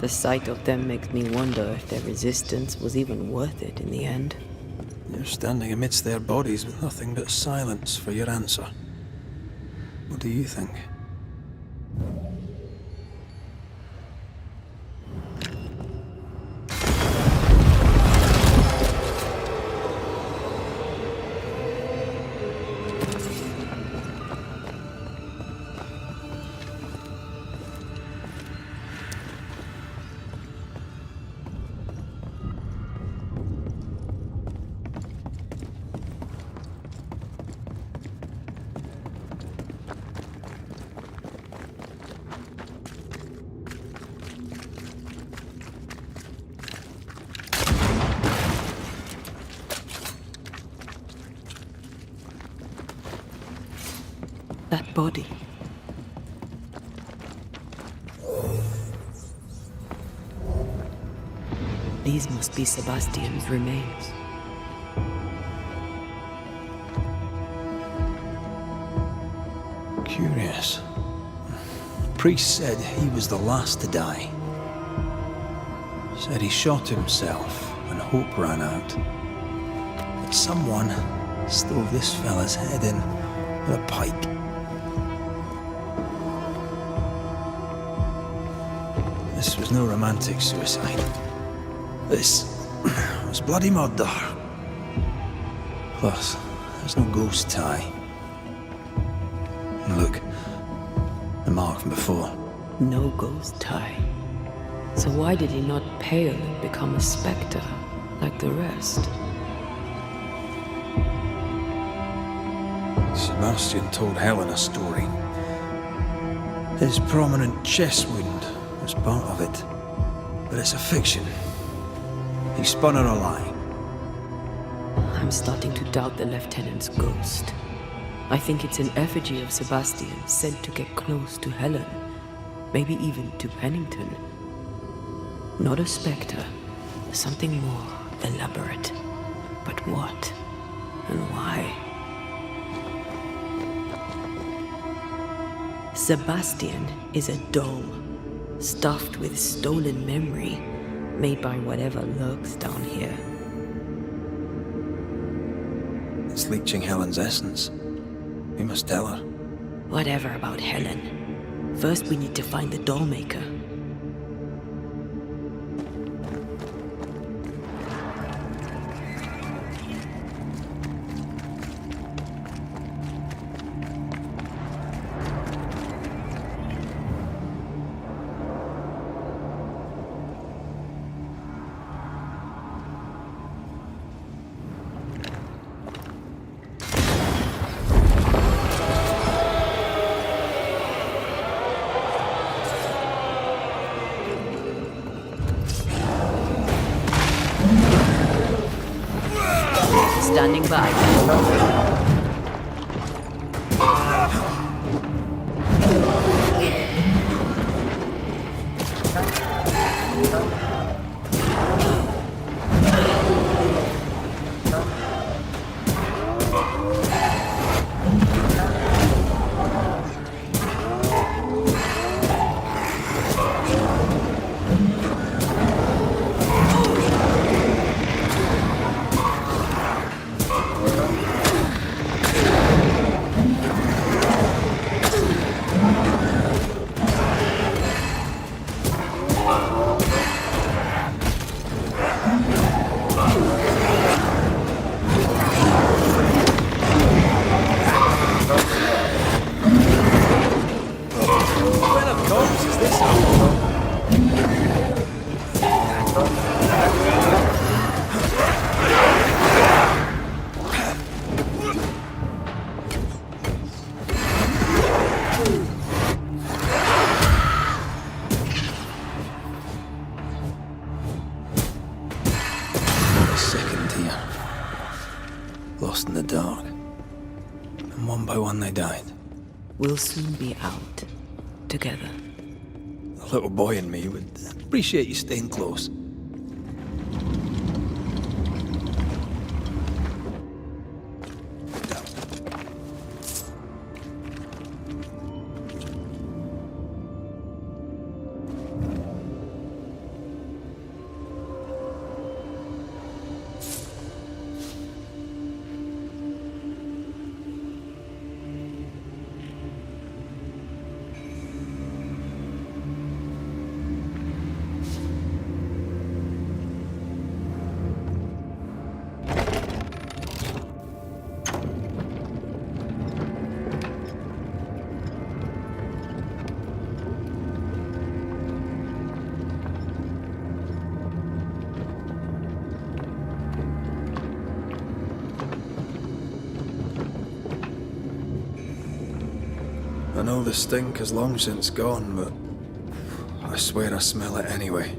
The sight of them makes me wonder if their resistance was even worth it in the end. You're standing amidst their bodies with nothing but silence for your answer. What do you think? That body. These must be Sebastian's remains. Curious. Priest said he was the last to die. Said he shot himself when hope ran out. That someone stove this fella's head in with a pike. This was no romantic suicide. This was bloody murder. Plus, there's no ghost tie. And look, the mark from before. No ghost tie. So why did he not pale and become a spectre like the rest? Sebastian told Helen a story. His prominent chest wound was part of it. But it's a fiction. He spun her a lie. I'm starting to doubt the lieutenant's ghost. I think it's an effigy of Sebastian sent to get close to Helen. Maybe even to Pennington. Not a spectre. Something more elaborate. But what? And why? Sebastian is a doll, stuffed with stolen memory, made by whatever lurks down here. It's leeching Helen's essence. We must tell her. Whatever about Helen. First we need to find the doll maker. Standing by. Lost in the dark. And one by one they died. We'll soon be out. Together. The little boy in me would appreciate you staying close. I know the stink has long since gone, but I swear I smell it anyway.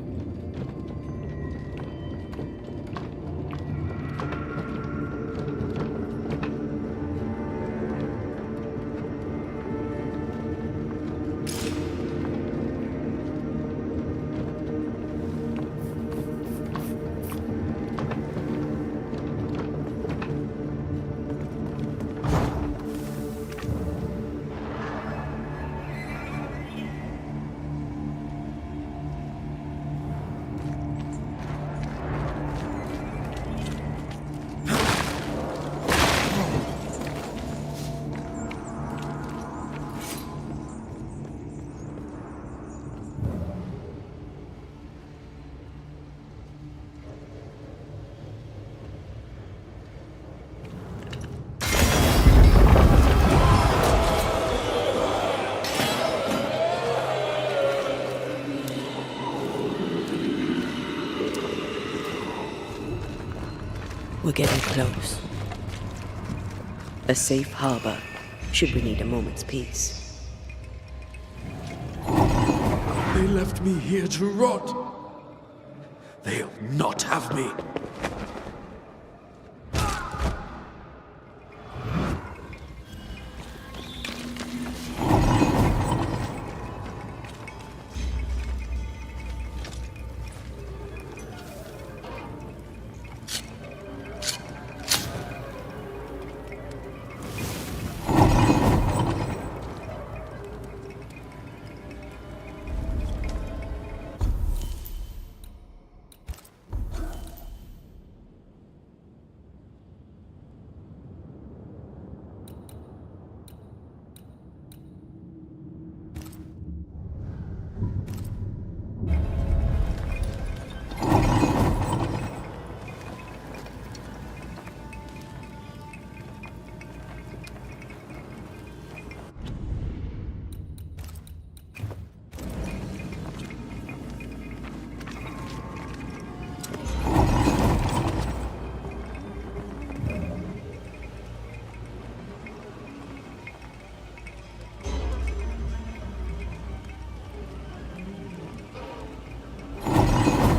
We're getting close. A safe harbor, should we need a moment's peace. They left me here to rot. They'll not have me.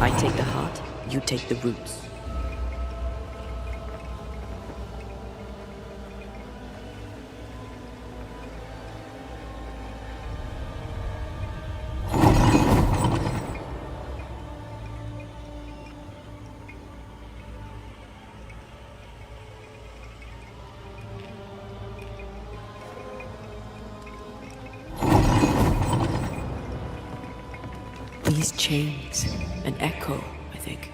I take the heart, you take the roots. These chains, an echo, I think.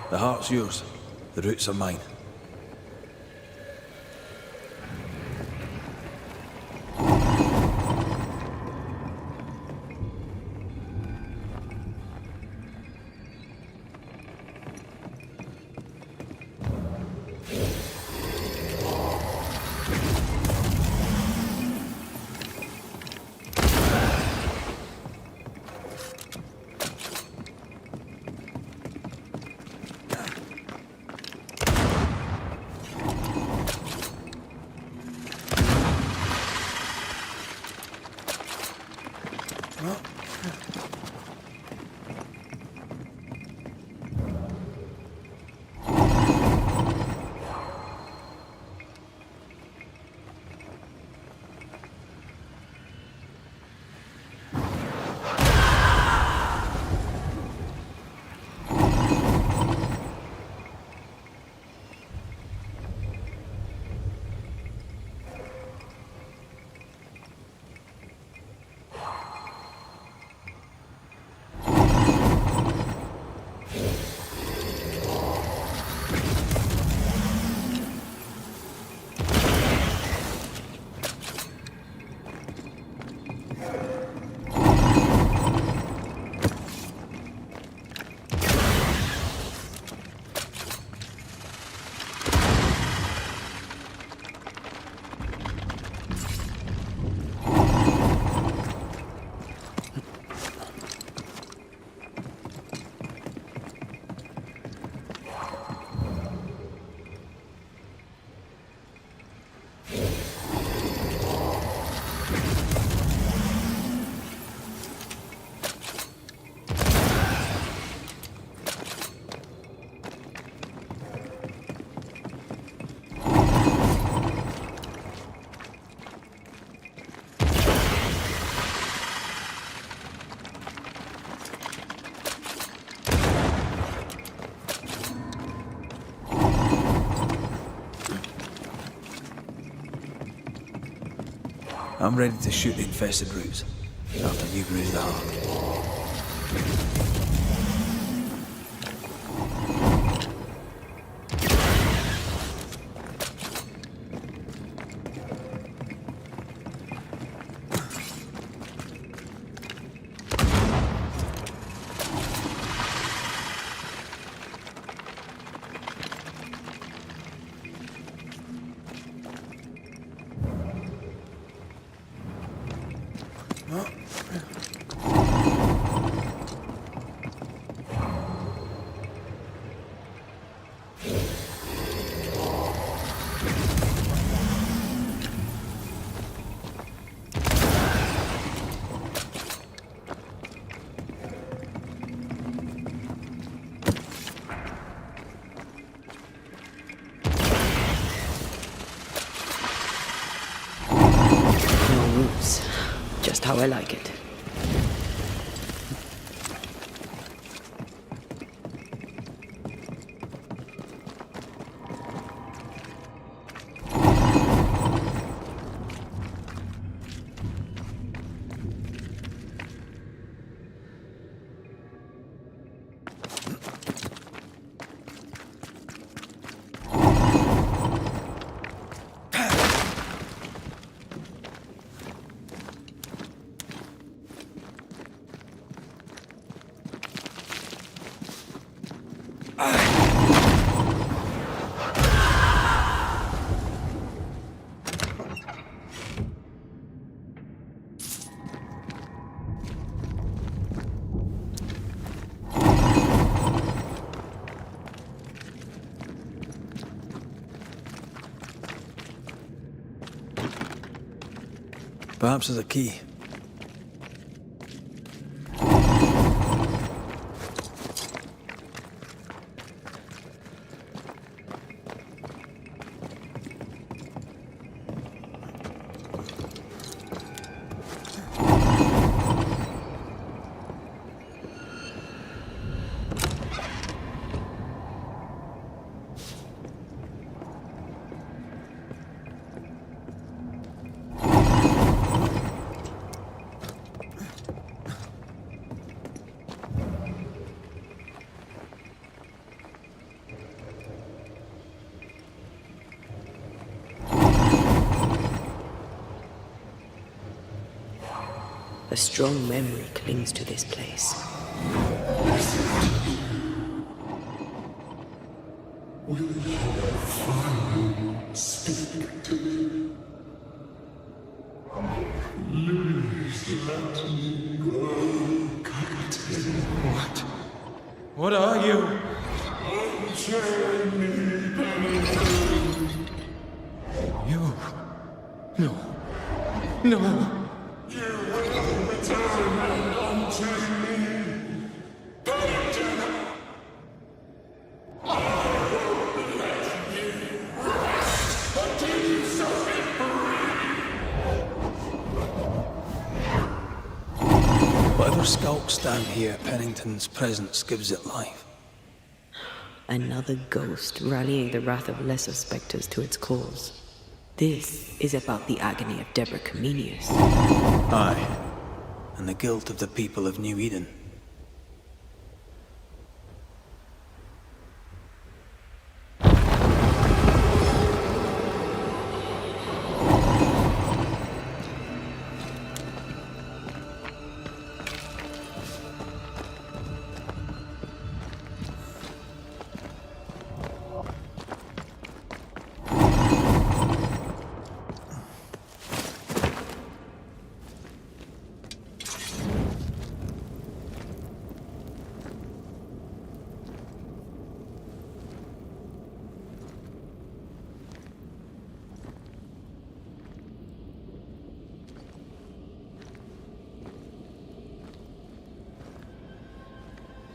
The heart's yours, the roots are mine. I'm ready to shoot the infested roots after you bruise the heart. Just how I like it. Perhaps there's a key. A strong memory clings to this place. Speak to me. Please let me go, Captain. What are you? Unchain me, Banishers. You? No. No. You will return. Whatever skulks down here, Pennington's presence gives it life. Another ghost rallying the wrath of lesser spectres to its cause. This is about the agony of Deborah Comenius. Aye, and the guilt of the people of New Eden.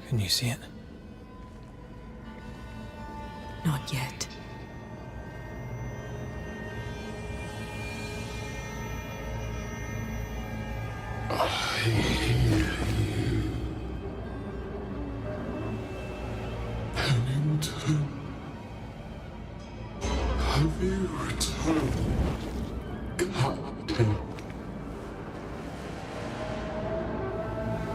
Can you see it? Not yet. I hear you. Pennington. Have you returned, Captain?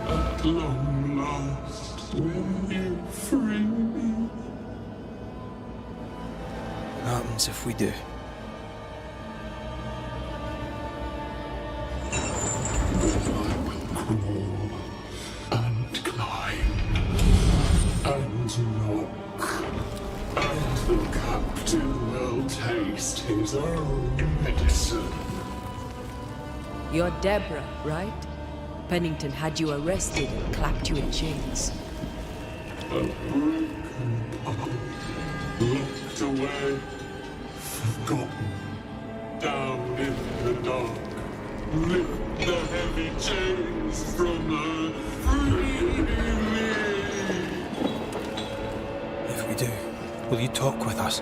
At long last, will you free me? What happens if we do? Crawl and climb and knock, and the captain will taste his own medicine. You're Deborah, right? Pennington had you arrested and clapped you in chains. A broken part, locked away, forgotten, down in the dark. Lift the heavy chains from her, free me. If we do, will you talk with us?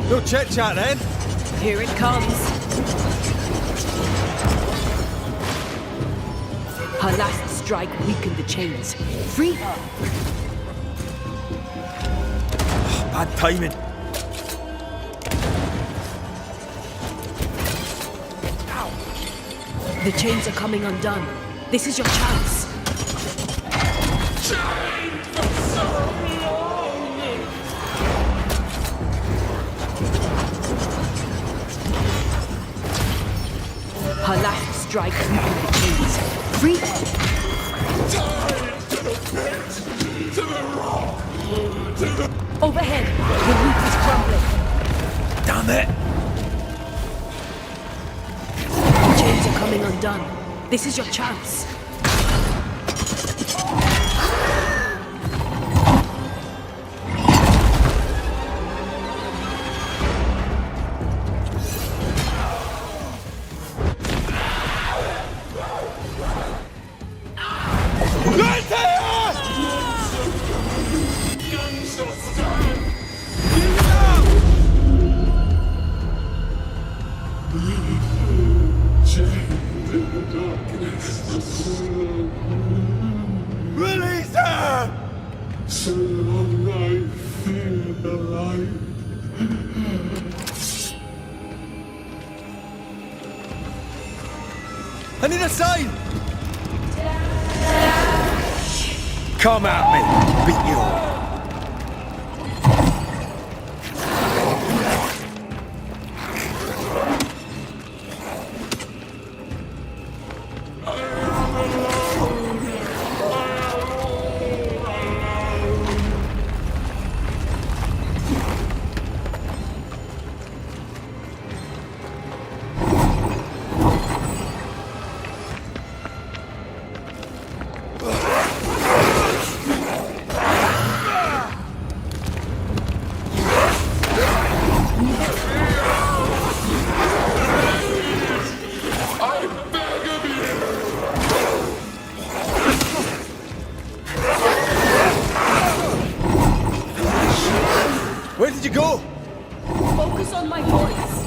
No chit-chat then. Here it comes. Her last strike weakened the chains. Free her! Bad timing. The chains are coming undone. This is your chance. Her last strike weakened the chains. Free her! To the rock! To the... Overhead, the roof is crumbling. Damn it! The chains are coming undone. This is your chance. Release her! So long I fear the light. I need a sign! Come at me, beat you all. Where did you go? Focus on my voice.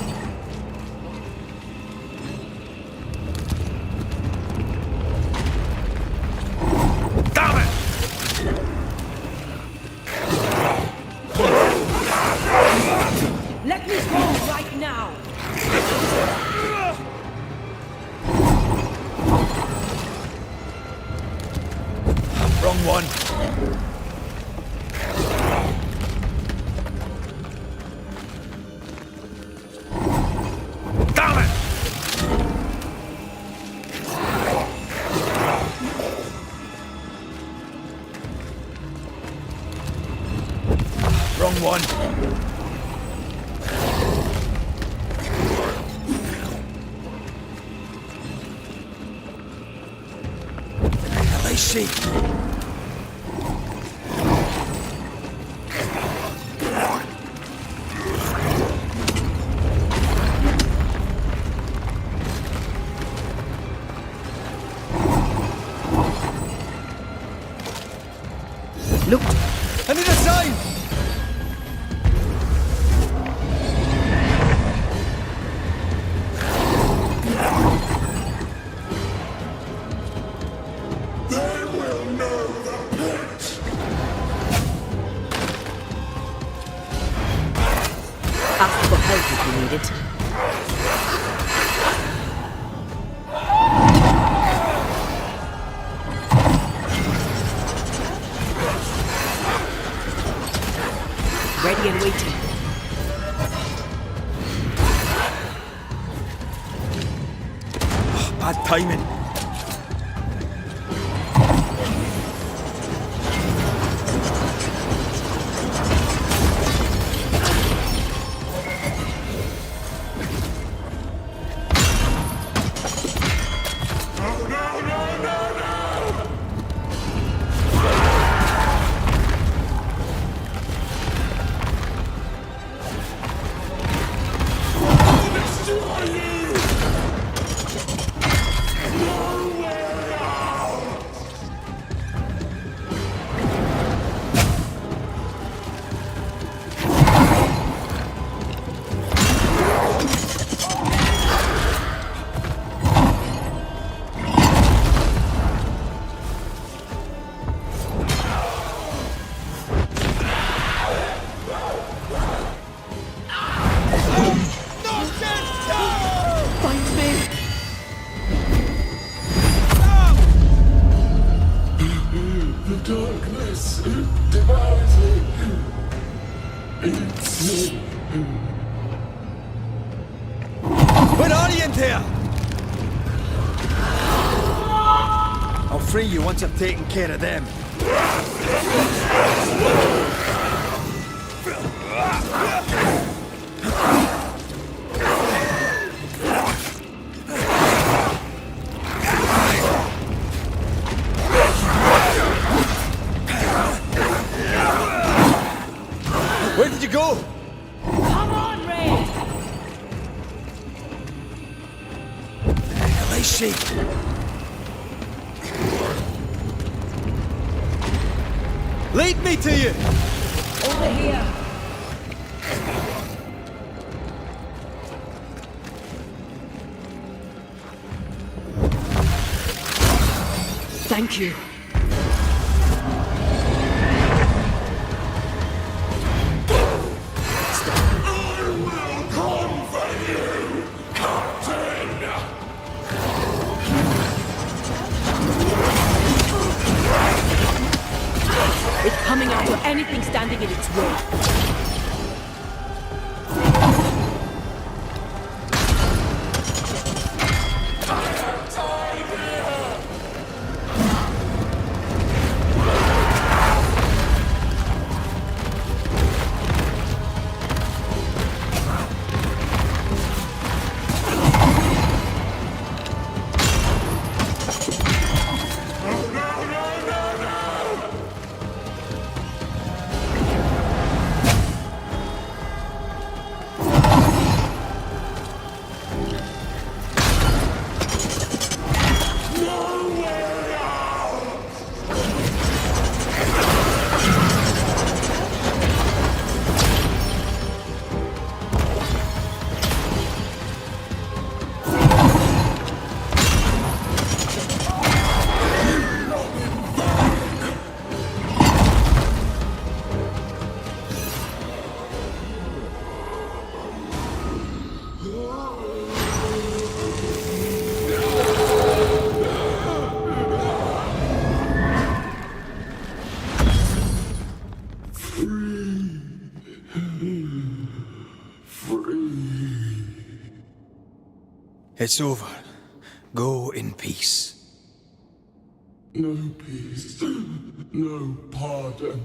Damn it! Let me go right now. Wrong one. Damn it! Wrong one. I see. Look! I need a sign! They will know the pit. Ask for help if you need it. Ready and waiting. Bad timing. The darkness, it devours me. Eats me. Where are you in there? I'll free you once I've taken care of them. Where did you go? Come on, Ray. I see. Lead me to you! Over here. Thank you. I will come for you, Captain. It's coming out of anything standing in its way. free. Free. It's over. Go in peace. No peace, no pardon,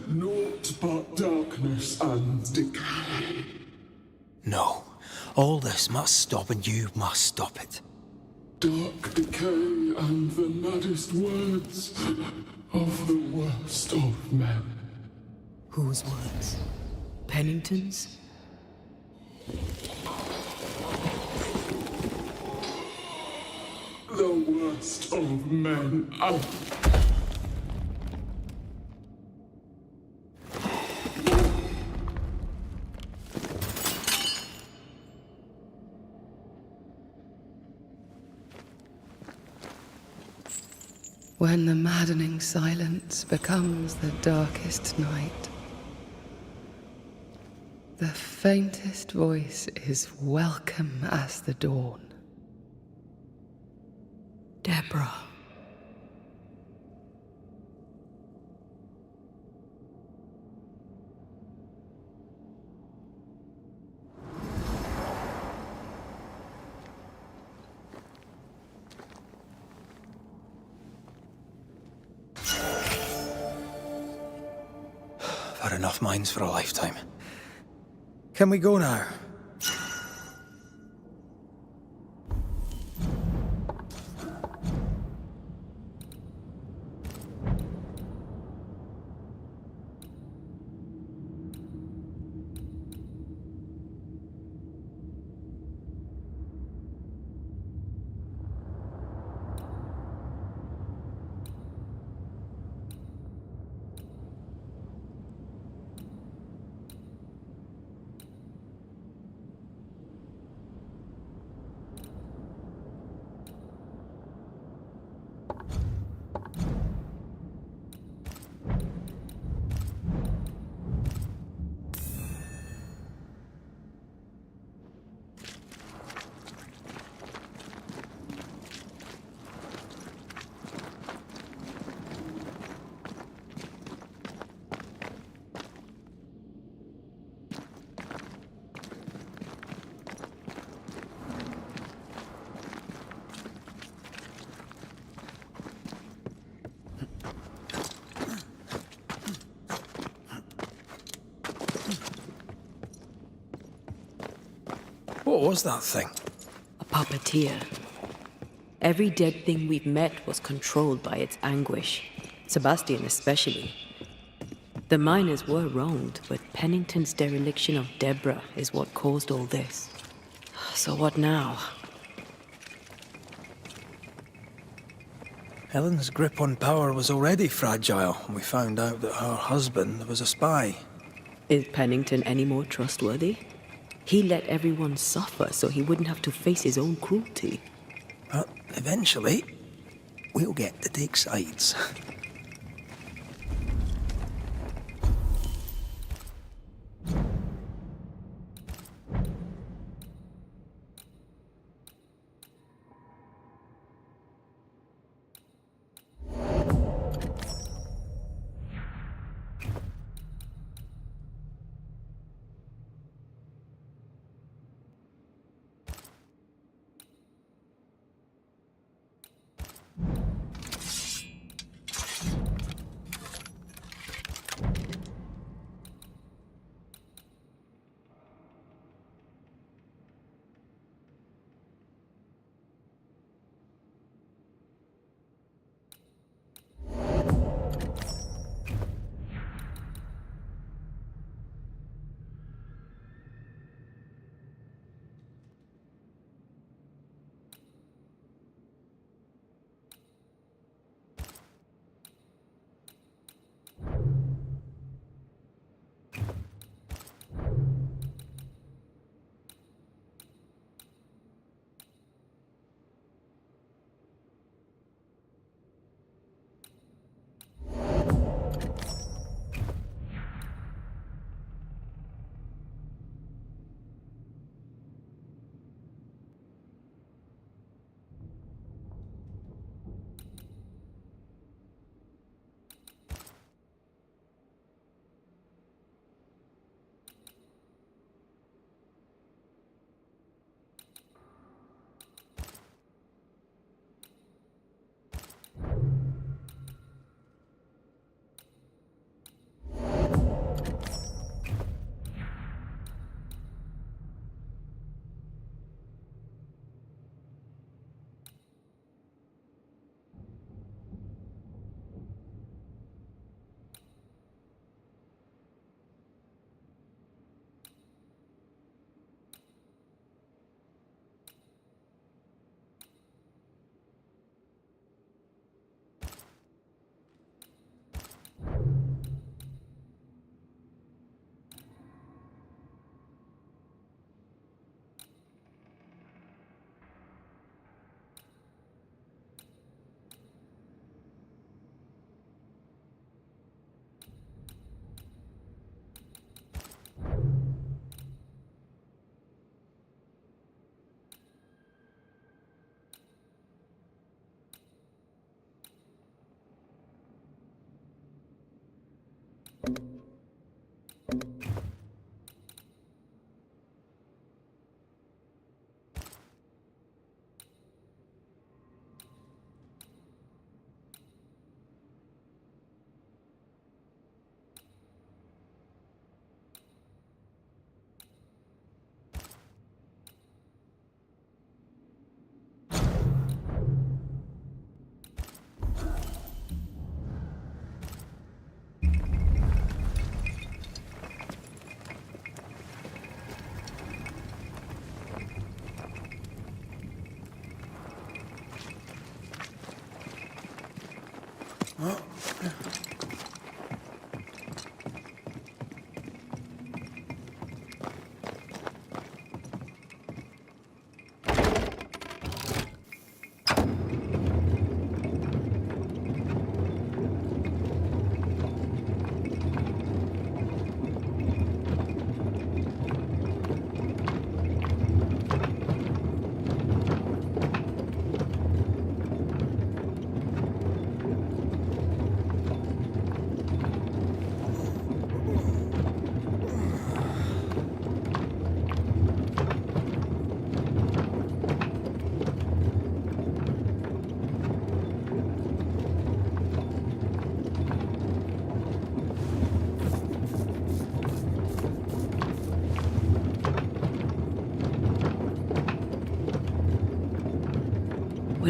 naught but darkness and decay. No. All this must stop and you must stop it. Dark decay and the maddest words of the worst of men. Whose words? Pennington's? The worst of men. When the maddening silence becomes the darkest night, the faintest voice is welcome as the dawn. Deborah. I've had enough minds for a lifetime. Can we go now? What was that thing? A puppeteer. Every dead thing we've met was controlled by its anguish. Sebastian especially. The miners were wronged, but Pennington's dereliction of Deborah is what caused all this. So what now? Helen's grip on power was already fragile when we found out that her husband was a spy. Is Pennington any more trustworthy? He let everyone suffer so he wouldn't have to face his own cruelty. But eventually, we'll get to take sides.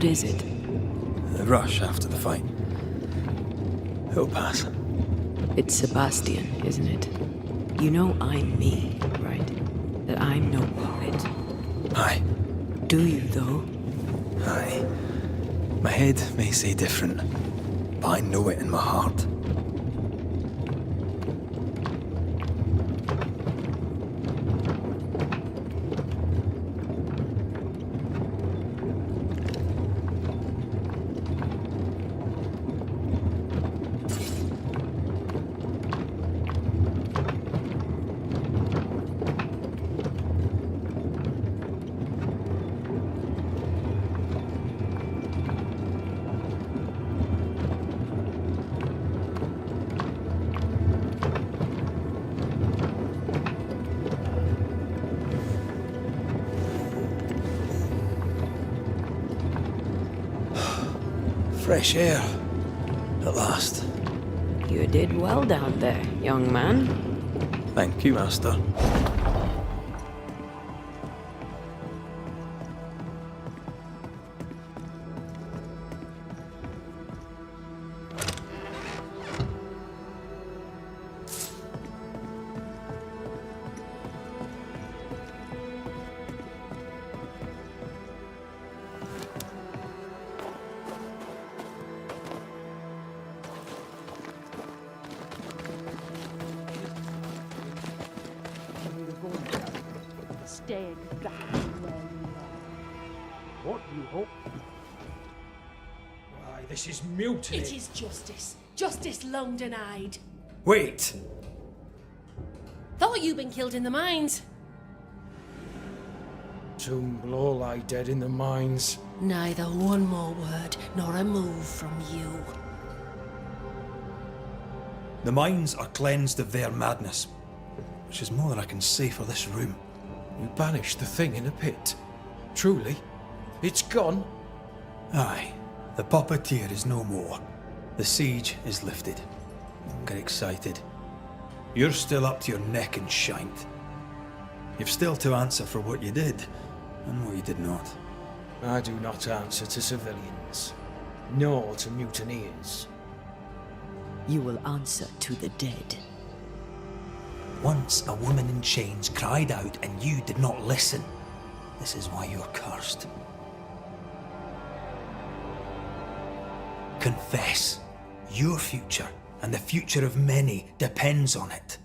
What is it? The rush after the fight. It'll pass. It's Sebastian, isn't it? You know I'm me, right? That I'm no poet. Aye. Do you, though? Aye. My head may say different, but I know it in my heart. Fresh air. At last. You did well down there, young man. Thank you, Master. Stay exactly where you are. What you hope? Why, this is mutiny. It is justice. Justice long denied. Wait! Thought you'd been killed in the mines. Tomb will all lie dead in the mines. Neither one more word nor a move from you. The mines are cleansed of their madness, which is more than I can say for this room. You banished the thing in a pit. Truly, it's gone. Aye, the puppeteer is no more. The siege is lifted. Don't get excited. You're still up to your neck in shite. You've still to answer for what you did, and what you did not. I do not answer to civilians, nor to mutineers. You will answer to the dead. Once a woman in chains cried out and you did not listen. This is why you're cursed. Confess. Your future and the future of many depends on it.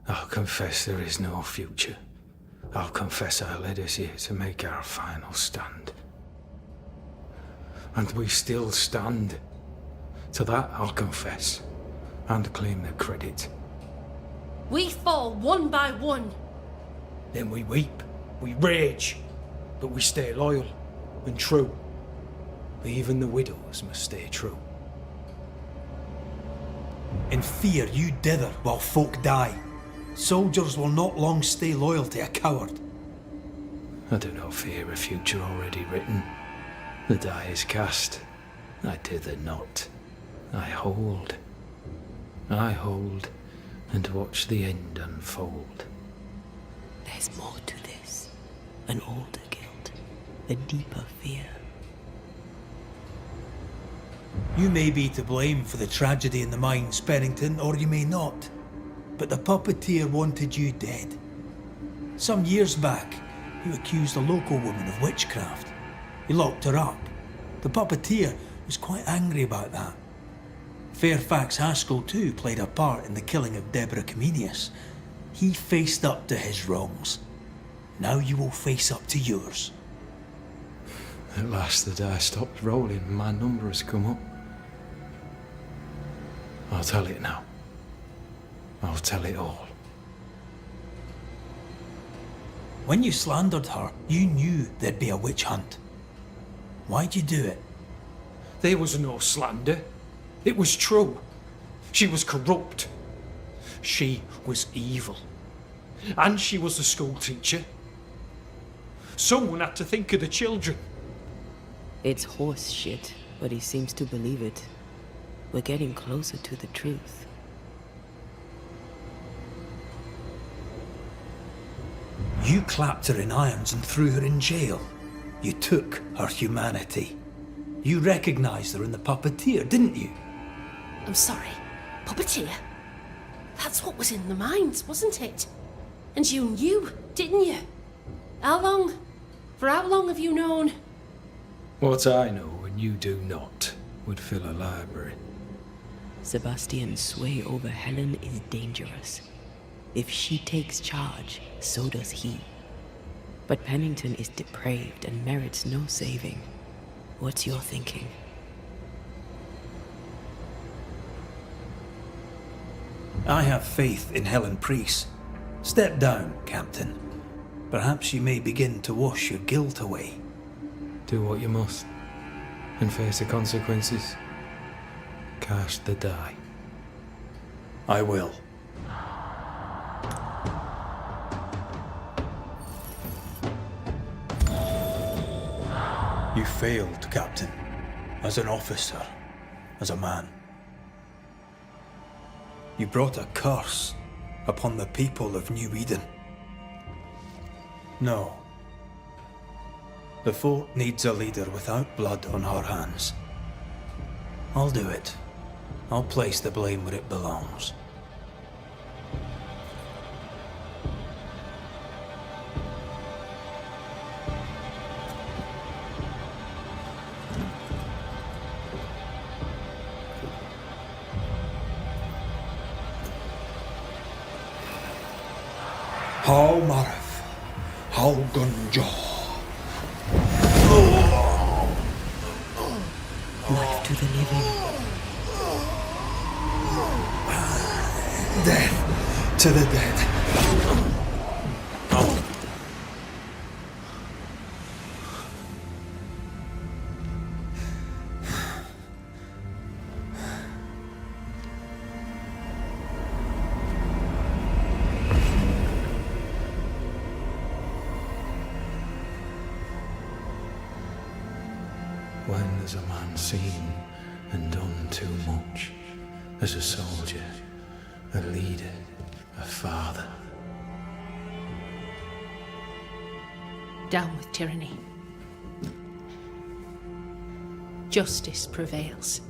I'll confess there is no future. I'll confess I led us here to make our final stand. And we still stand. To that I'll confess, and claim the credit. We fall one by one. Then we weep, we rage, but we stay loyal and true. Even the widows must stay true. In fear you dither while folk die. Soldiers will not long stay loyal to a coward. I do not fear a future already written. The die is cast. I dither not. I hold, and watch the end unfold. There's more to this. An older guilt. A deeper fear. You may be to blame for the tragedy in the mines, Pennington, or you may not. But the puppeteer wanted you dead. Some years back, he accused a local woman of witchcraft. He locked her up. The puppeteer was quite angry about that. Fairfax Haskell too played a part in the killing of Deborah Comenius. He faced up to his wrongs. Now you will face up to yours. At last the die stopped rolling and my number has come up. I'll tell it now. I'll tell it all. When you slandered her, you knew there'd be a witch hunt. Why'd you do it? There was no slander. It was true. She was corrupt. She was evil. And she was a school teacher. Someone had to think of the children. It's horse shit, but he seems to believe it. We're getting closer to the truth. You clapped her in irons and threw her in jail. You took her humanity. You recognized her in the puppeteer, didn't you? I'm sorry. Puppeteer? That's what was in the mines, wasn't it? And you knew, didn't you? How long? For how long have you known? What I know and you do not would fill a library. Sebastian's sway over Helen is dangerous. If she takes charge, so does he. But Pennington is depraved and merits no saving. What's your thinking? I have faith in Helen Priest. Step down, Captain. Perhaps you may begin to wash your guilt away. Do what you must, and face the consequences. Cast the die. I will. You failed, Captain. As an officer, as a man. You brought a curse upon the people of New Eden. No. The fort needs a leader without blood on her hands. I'll do it. I'll place the blame where it belongs. How Marif, how Gunjo. Life to the living. Death to the dead. When has a man seen and done too much? As a soldier, a leader, a father. Down with tyranny. Justice prevails.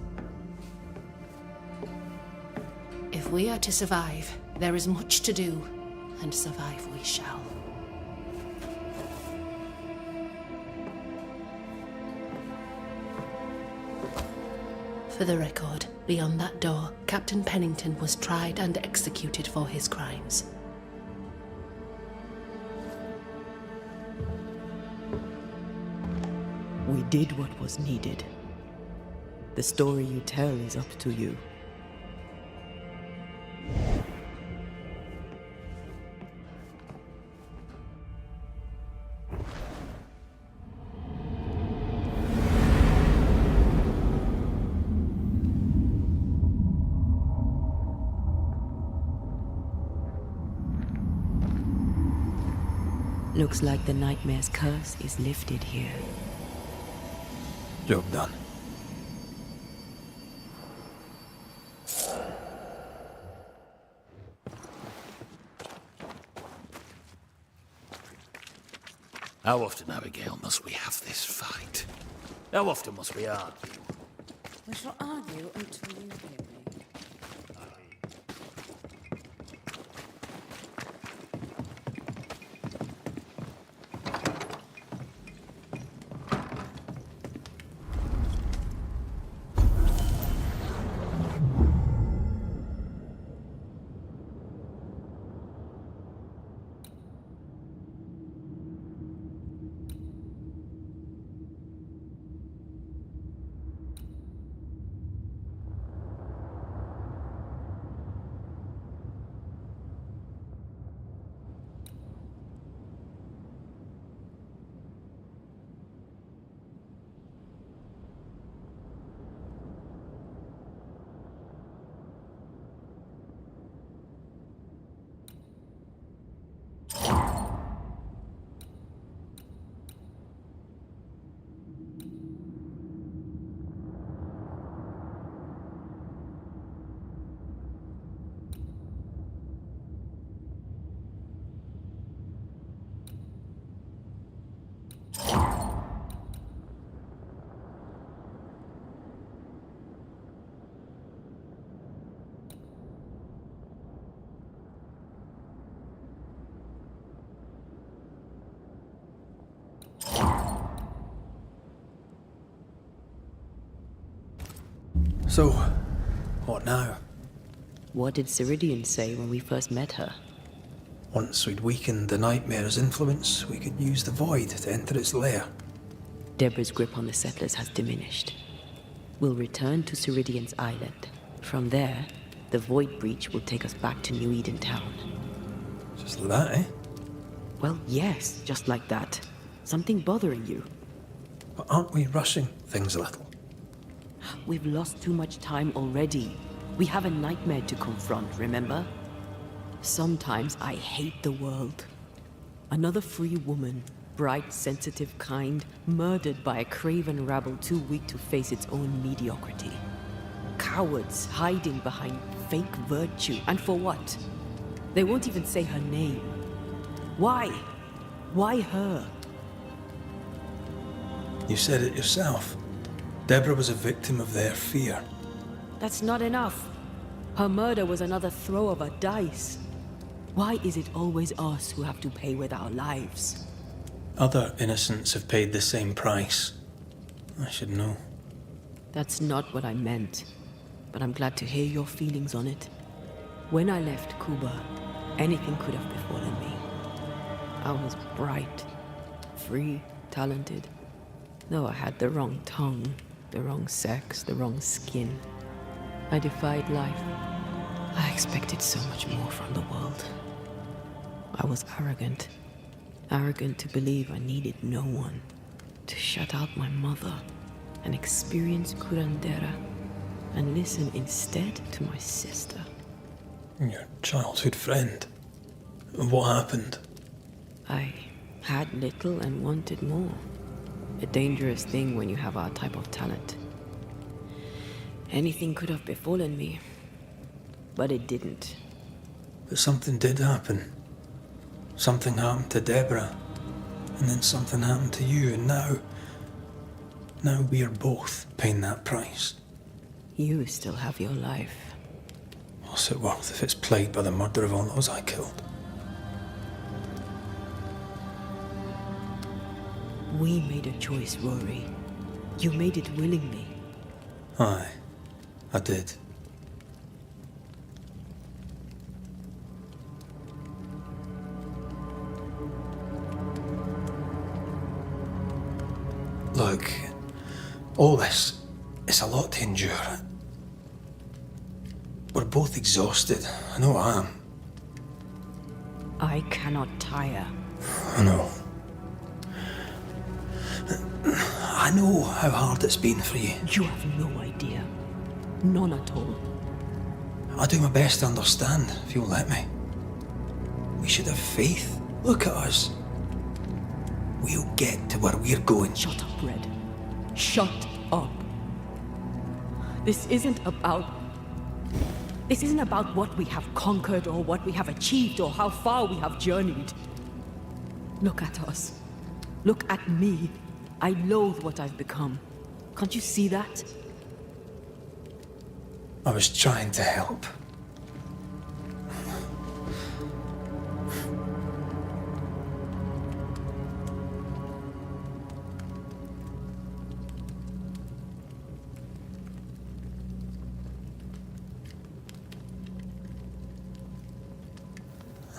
If we are to survive, there is much to do, and survive we shall. For the record, beyond that door, Captain Pennington was tried and executed for his crimes. We did what was needed. The story you tell is up to you. Looks like the nightmare's curse is lifted here. Job done. How often, Abigail, must we have this fight? How often must we argue? We shall argue until you hear me. So, what now? What did Ceridian say when we first met her? Once we'd weakened the nightmare's influence, we could use the void to enter its lair. Deborah's grip on the settlers has diminished. We'll return to Ceridian's island. From there, the void breach will take us back to New Eden town. Just like that, eh? Well, yes, just like that. Something bothering you. But aren't we rushing things a little? We've lost too much time already. We have a nightmare to confront, remember? Sometimes I hate the world. Another free woman, bright, sensitive, kind, murdered by a craven rabble too weak to face its own mediocrity. Cowards hiding behind fake virtue. And for what? They won't even say her name. Why? Why her? You said it yourself. Deborah was a victim of their fear. That's not enough. Her murder was another throw of a dice. Why is it always us who have to pay with our lives? Other innocents have paid the same price. I should know. That's not what I meant. But I'm glad to hear your feelings on it. When I left Cuba, anything could have befallen me. I was bright, free, talented. Though I had the wrong tongue, the wrong sex, the wrong skin. I defied life. I expected so much more from the world. I was arrogant. Arrogant to believe I needed no one. To shut out my mother and experience curandera and listen instead to my sister. Your childhood friend. What happened? I had little and wanted more. A dangerous thing when you have our type of talent. Anything could have befallen me, but it didn't. But something did happen. Something happened to Deborah, and then something happened to you, and now we are both paying that price. You still have your life. What's it worth if it's plagued by the murder of all those I killed? We made a choice, Rory. You made it willingly. Aye, I did. Look, all this, it's a lot to endure. We're both exhausted. I know I am. I cannot tire. I know. I know how hard it's been for you. You have no idea. None at all. I'll do my best to understand, if you'll let me. We should have faith. Look at us. We'll get to where we're going. Shut up, Red. Shut up. This isn't about what we have conquered or what we have achieved or how far we have journeyed. Look at us. Look at me. I loathe what I've become. Can't you see that? I was trying to help.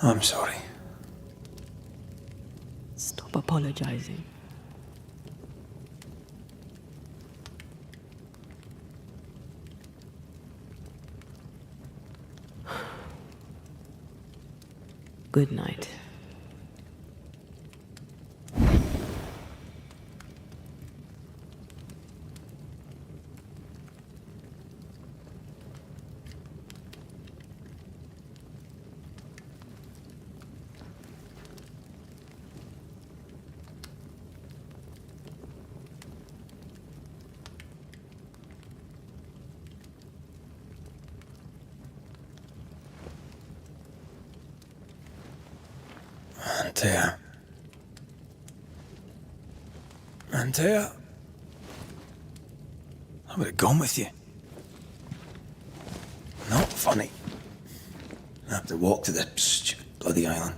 I'm sorry. Stop apologizing. Good night. Antea. I would have gone with you. Not funny. I have to walk to the stupid bloody island.